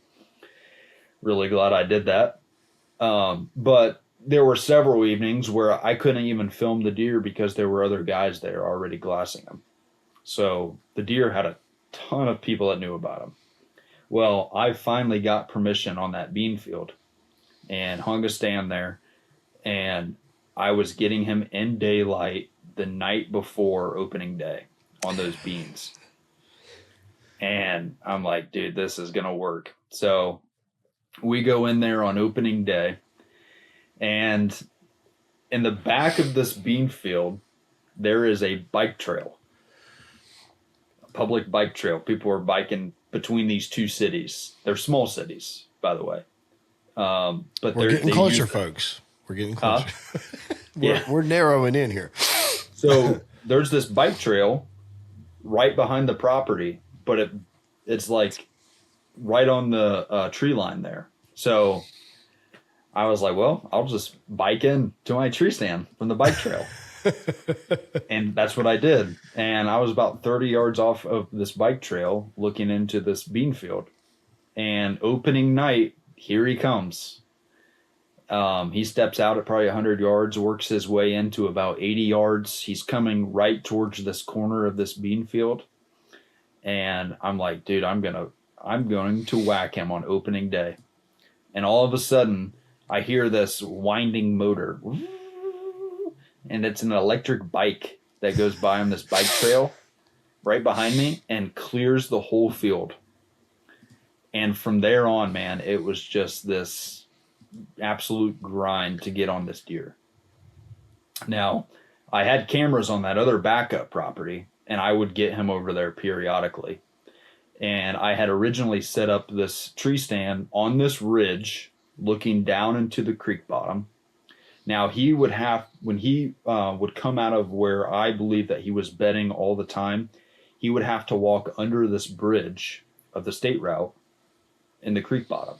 Really glad I did that. But there were several evenings where I couldn't even film the deer because there were other guys there already glassing them. So the deer had a ton of people that knew about him. Well, I finally got permission on that bean field and hung a stand there, and I was getting him in daylight the night before opening day on those beans. And I'm like, dude, this is going to work. So we go in there on opening day, and in the back of this bean field, there is a bike trail, a public bike trail. People are biking between these two cities. They're small cities, by the way. But we're getting closer, folks. We're getting closer. We're narrowing in here. So there's this bike trail right behind the property, but it's like right on the tree line there. So I was like, well, I'll just bike in to my tree stand from the bike trail. And that's what I did. And I was about 30 yards off of this bike trail looking into this bean field. And opening night, here he comes. He steps out at probably 100 yards, works his way into about 80 yards. He's coming right towards this corner of this bean field. And I'm like, dude, I'm going to whack him on opening day. And all of a sudden, I hear this winding motor. And it's an electric bike that goes by on this bike trail right behind me and clears the whole field. And from there on, man, it was just this absolute grind to get on this deer. Now, I had cameras on that other backup property, and I would get him over there periodically. And I had originally set up this tree stand on this ridge looking down into the creek bottom. Now, he would have, when he would come out of where I believe that he was bedding all the time, he would have to walk under this bridge of the state route in the creek bottom.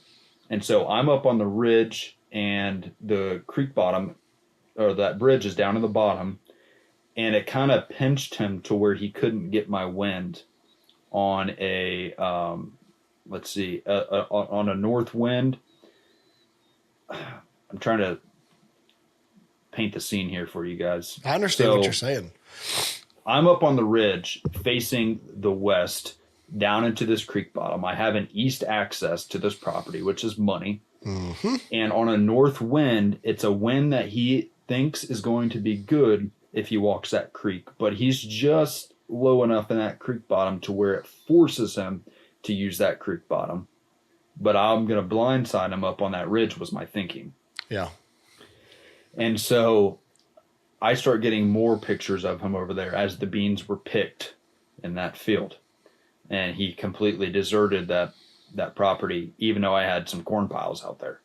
And so I'm up on the ridge, and the creek bottom, or that bridge, is down in the bottom, and it kind of pinched him to where he couldn't get my wind on a, on a north wind. I'm trying to paint the scene here for you guys. I understand what you're saying. I'm up on the ridge facing the west down into this creek bottom. I have an east access to this property, which is money. Mm-hmm. And on a north wind, it's a wind that he thinks is going to be good if he walks that creek, but he's just low enough in that creek bottom to where it forces him to use that creek bottom. But I'm going to blindside him up on that ridge was my thinking. Yeah. And so I start getting more pictures of him over there as the beans were picked in that field. And he completely deserted that property, even though I had some corn piles out there.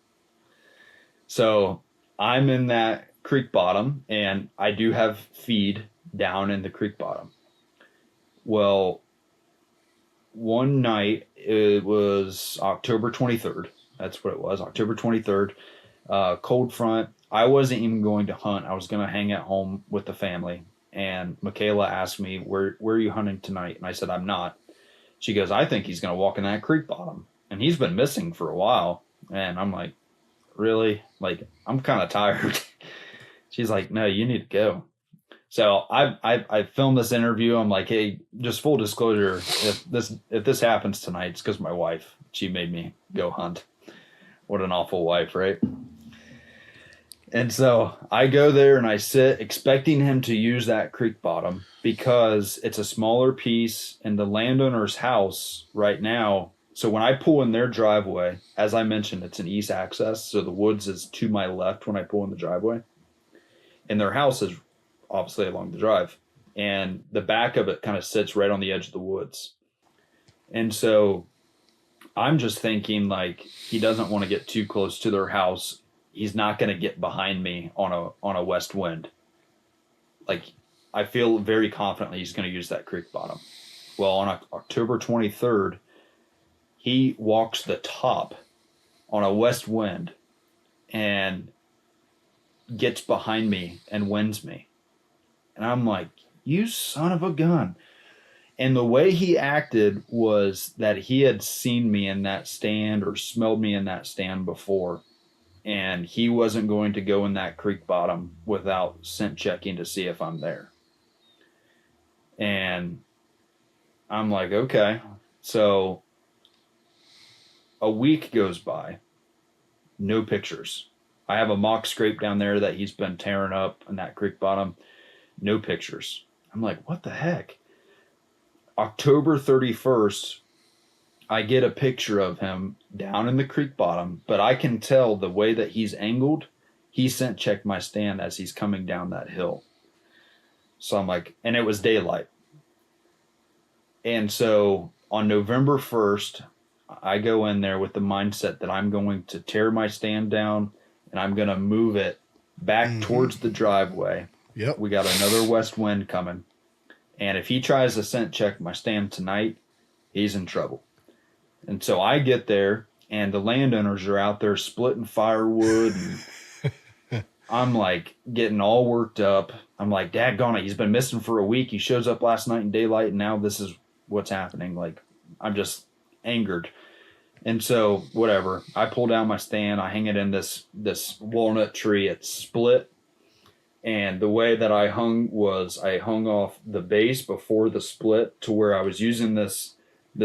So I'm in that creek bottom, and I do have feed down in the creek bottom. Well, one night, it was October 23rd. That's what it was, October 23rd. Cold front. I wasn't even going to hunt. I was going to hang at home with the family. And Michaela asked me, where are you hunting tonight? And I said, I'm not. She goes, I think he's going to walk in that creek bottom. And he's been missing for a while. And I'm like, really? Like, I'm kind of tired. She's like, no, you need to go. So I filmed this interview. I'm like, hey, just full disclosure, if this happens tonight, it's because my wife, she made me go hunt. What an awful wife, right? And so I go there and I sit expecting him to use that creek bottom because it's a smaller piece, and the landowner's house right now So when I pull in their driveway, as I mentioned, it's an east access. So the woods is to my left when I pull in the driveway. And their house is obviously along the drive. And the back of it kind of sits right on the edge of the woods. And so I'm just thinking, like, he doesn't want to get too close to their house. He's not going to get behind me on a west wind. Like, I feel very confidently he's going to use that creek bottom. Well, on October 23rd, he walks the top on a west wind and gets behind me and winds me. And I'm like, you son of a gun. And the way he acted was that he had seen me in that stand or smelled me in that stand before. And he wasn't going to go in that creek bottom without scent checking to see if I'm there. And I'm like, okay. So a week goes by, no pictures. I have a mock scrape down there that he's been tearing up in that creek bottom, no pictures. I'm like, what the heck? October 31st, I get a picture of him down in the creek bottom, but I can tell the way that he's angled, he scent checked my stand as he's coming down that hill. So I'm like, and it was daylight. And so on November 1st, I go in there with the mindset that I'm going to tear my stand down and I'm going to move it back towards the driveway. Yep. We got another west wind coming. And if he tries to scent check my stand tonight, he's in trouble. And so I get there, and the landowners are out there splitting firewood. And I'm like getting all worked up. I'm like, daggone it, he's been missing for a week. He shows up last night in daylight, and now this is what's happening. Like, I'm just angered. And so whatever, I pull down my stand. I hang it in this walnut tree. It's split. And the way that I hung was I hung off the base before the split to where I was using this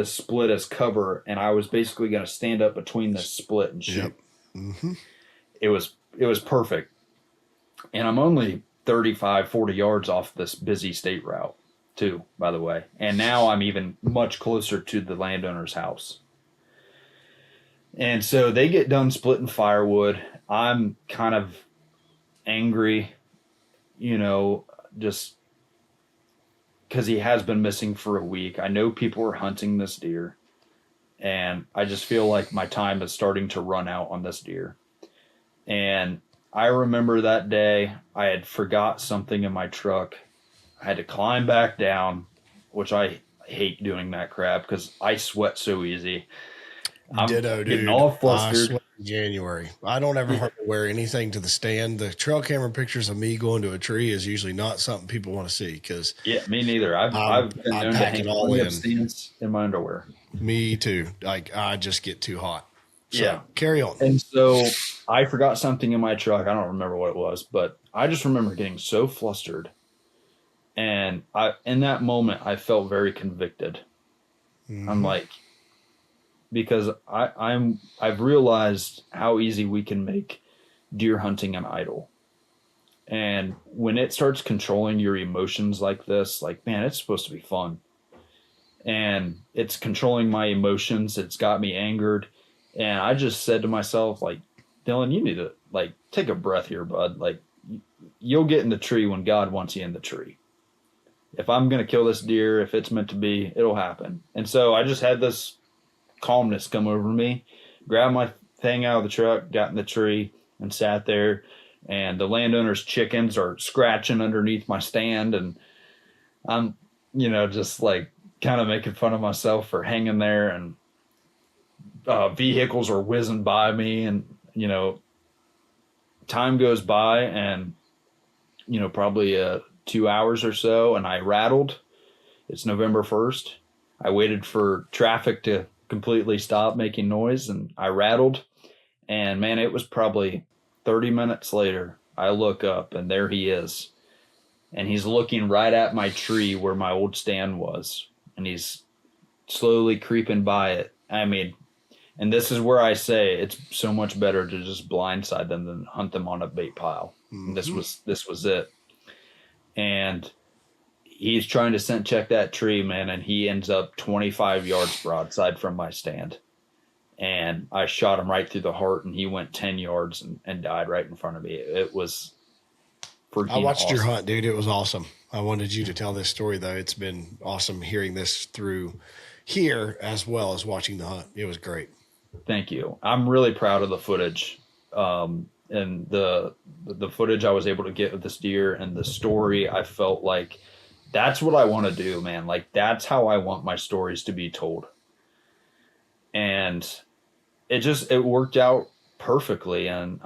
split as cover, and I was basically going to stand up between the split and shoot. Yep. Mm-hmm. It was perfect. And I'm only 35, 40 yards off this busy state route too, by the way. And now I'm even much closer to the landowner's house. And so they get done splitting firewood. I'm kind of angry, just because he has been missing for a week. I know people are hunting this deer, and I just feel like my time is starting to run out on this deer. And I remember that day I had forgot something in my truck. I had to climb back down, which I hate doing that crap because I sweat so easy. I'm Ditto, dude. getting all I flustered. sweat in January. I don't ever hardly wear anything to the stand. The trail camera pictures of me going to a tree is usually not something people want to see because Yeah, me neither. I've been known to pack it hang all plenty in. of stands in my underwear. me too. Like I just get too hot. So, Yeah. carry on. And so I forgot something in my truck. I don't remember what it was, but I just remember getting so flustered. And in that moment, I felt very convicted. I'm like, because I've realized how easy we can make deer hunting an idol. And when it starts controlling your emotions like this, like, man, it's supposed to be fun. And it's controlling my emotions. It's got me angered. And I just said to myself, like, Dylan, you need to, like, take a breath here, bud. Like, you'll get in the tree when God wants you in the tree. If I'm going to kill this deer, if it's meant to be, it'll happen. And so I just had this calmness come over me, grabbed my thing out of the truck, got in the tree, and sat there. And the landowner's chickens are scratching underneath my stand. And I'm, just like kind of making fun of myself for hanging there. And vehicles are whizzing by me. And, time goes by and, probably 2 hours or so. And I rattled. It's November 1st. I waited for traffic to completely stop making noise, and I rattled. And man, it was probably 30 minutes later. I look up and there he is. And he's looking right at my tree where my old stand was. And he's slowly creeping by it. I mean, and this is where I say it's so much better to just blindside them than hunt them on a bait pile. And this was it. And he's trying to scent check that tree, man, and he ends up 25 yards broadside from my stand. and I shot him right through the heart, and he went 10 yards and died right in front of me. It was freaking I watched awesome. your hunt, dude. It was awesome. I wanted you to tell this story, though. It's been awesome hearing this through here as well as watching the hunt. It was great. Thank you. I'm really proud of the footage, and the footage I was able to get of this deer and the story. I felt like that's what I want to do, man. Like, that's how I want my stories to be told. And it worked out perfectly, and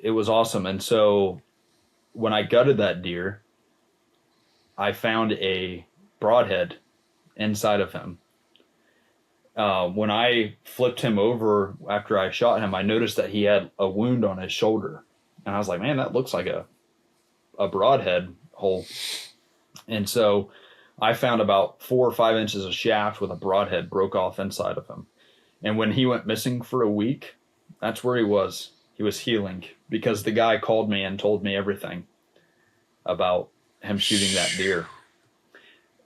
it was awesome. And so when I gutted that deer, I found a broadhead inside of him. When I flipped him over after I shot him, I noticed that he had a wound on his shoulder. And I was like, man, that looks like a broadhead hole. And so I found about 4 or 5 inches of shaft with a broadhead broke off inside of him. And when he went missing for a week, that's where he was. He was healing, because the guy called me and told me everything about him shooting that deer.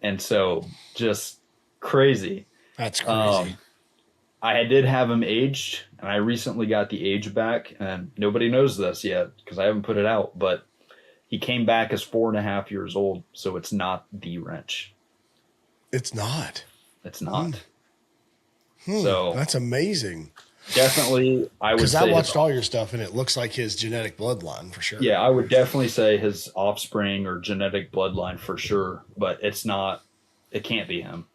And so just crazy. That's crazy. I did have him aged, and I recently got the age back, and nobody knows this yet because I haven't put it out, but he came back as 4.5 years old. So it's not the wrench. It's not. It's not. So that's amazing. Definitely, I would say. Because I watched all your stuff, and it looks like his genetic bloodline for sure. Yeah, I would definitely say his offspring or genetic bloodline for sure, but it's not. It can't be him.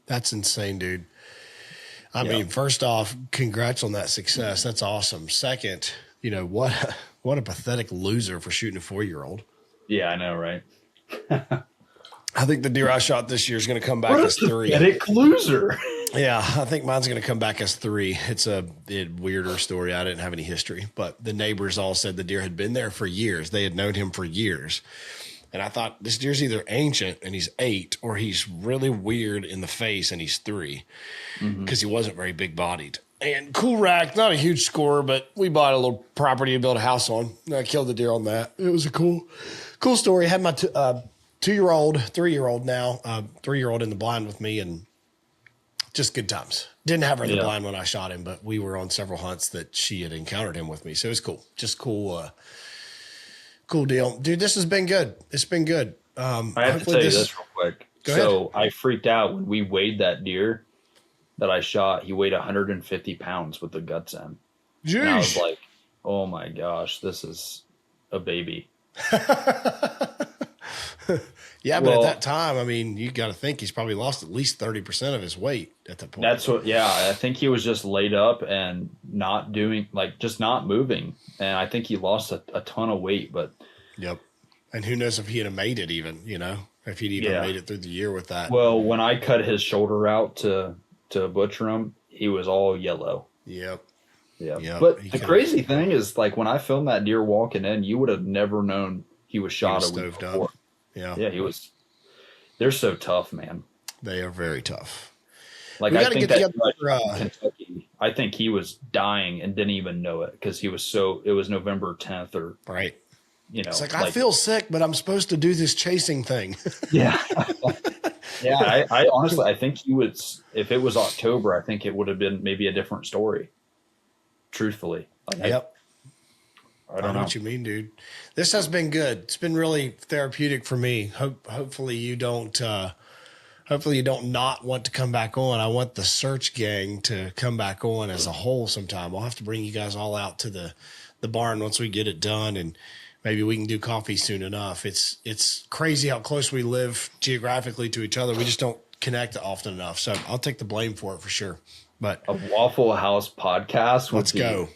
That's insane, dude. I mean, first off, congrats on that success. That's awesome. Second, what a pathetic loser for shooting a 4-year-old. Yeah, I know, right? I think the deer I shot this year is going to come back as 3. Pathetic loser. Yeah, I think mine's going to come back as 3. It's a weirder story. I didn't have any history, but the neighbors all said the deer had been there for years. They had known him for years. And I thought, this deer's either ancient and he's 8, or he's really weird in the face and he's 3, because he wasn't very big bodied. And cool rack, not a huge score, but we bought a little property to build a house on. And I killed the deer on that. It was a cool story. I had my 2-year-old, 3-year-old now, 3-year-old in the blind with me, and just good times. Didn't have her in the blind when I shot him, but we were on several hunts that she had encountered him with me. So it was cool. Just cool. Cool deal. Dude, this has been good. It's been good. I have to tell you this real quick. Go ahead. I freaked out when we weighed that deer that I shot. He weighed 150 pounds with the guts in. Jeez. And I was like, oh my gosh, this is a baby. Yeah, but at that time, I mean, you got to think he's probably lost at least 30% of his weight at that point. That's what, I think he was just laid up and not doing, just not moving. And I think he lost a ton of weight, but. Yep. And who knows if he had made it even, if he'd even made it through the year with that. Well, when I cut his shoulder out to butcher him, he was all yellow. Yep. Yeah. Yep. But the crazy thing is, when I filmed that deer walking in, you would have never known he was shot a week before. Up. Yeah. Yeah, he was. They're so tough, man. They are very tough. I think that Kentucky, I think he was dying and didn't even know it, because he was it was November 10th or. Right. It's I feel sick, but I'm supposed to do this chasing thing. Yeah. Yeah. I honestly, I think he was, if it was October, I think it would have been maybe a different story. Truthfully. Yep. I don't know what you mean, dude. This has been good. It's been really therapeutic for me. Hopefully you don't not want to come back on. I want the search gang to come back on as a whole sometime. We'll have to bring you guys all out to the barn once we get it done, and maybe we can do coffee soon enough. It's crazy how close we live geographically to each other. We just don't connect often enough. So I'll take the blame for it for sure. But a Waffle House podcast. Let's go.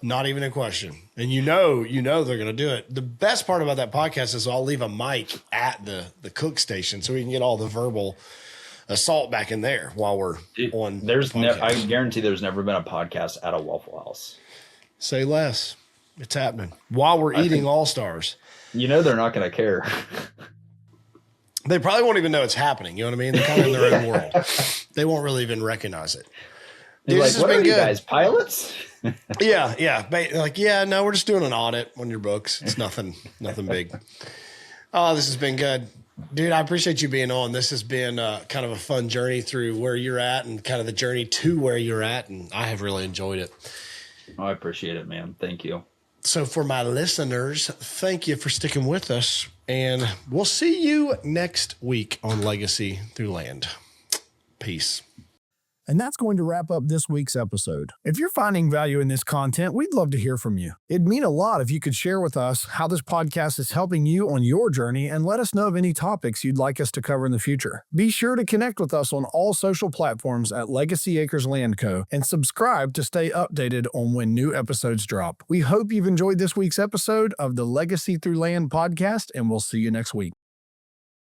Not even a question. And you know they're going to do it. The best part about that podcast is I'll leave a mic at the cook station so we can get all the verbal assault back in there while we're on. I guarantee there's never been a podcast at a Waffle House. Say less. It's happening while we're eating All-Stars. They're not going to care. They probably won't even know it's happening. You know what I mean? They're kind of in their own world. They won't really even recognize it. Dude, this has been good. You guys, pilots? Yeah. No, we're just doing an audit on your books. It's nothing big. Oh, this has been good. Dude, I appreciate you being on. This has been kind of a fun journey through where you're at and kind of the journey to where you're at. And I have really enjoyed it. Oh, I appreciate it, man. Thank you. So for my listeners, thank you for sticking with us. And we'll see you next week on Legacy Through Land. Peace. And that's going to wrap up this week's episode. If you're finding value in this content, we'd love to hear from you. It'd mean a lot if you could share with us how this podcast is helping you on your journey and let us know of any topics you'd like us to cover in the future. Be sure to connect with us on all social platforms at Legacy Acres Land Co. and subscribe to stay updated on when new episodes drop. We hope you've enjoyed this week's episode of the Legacy Through Land podcast, and we'll see you next week.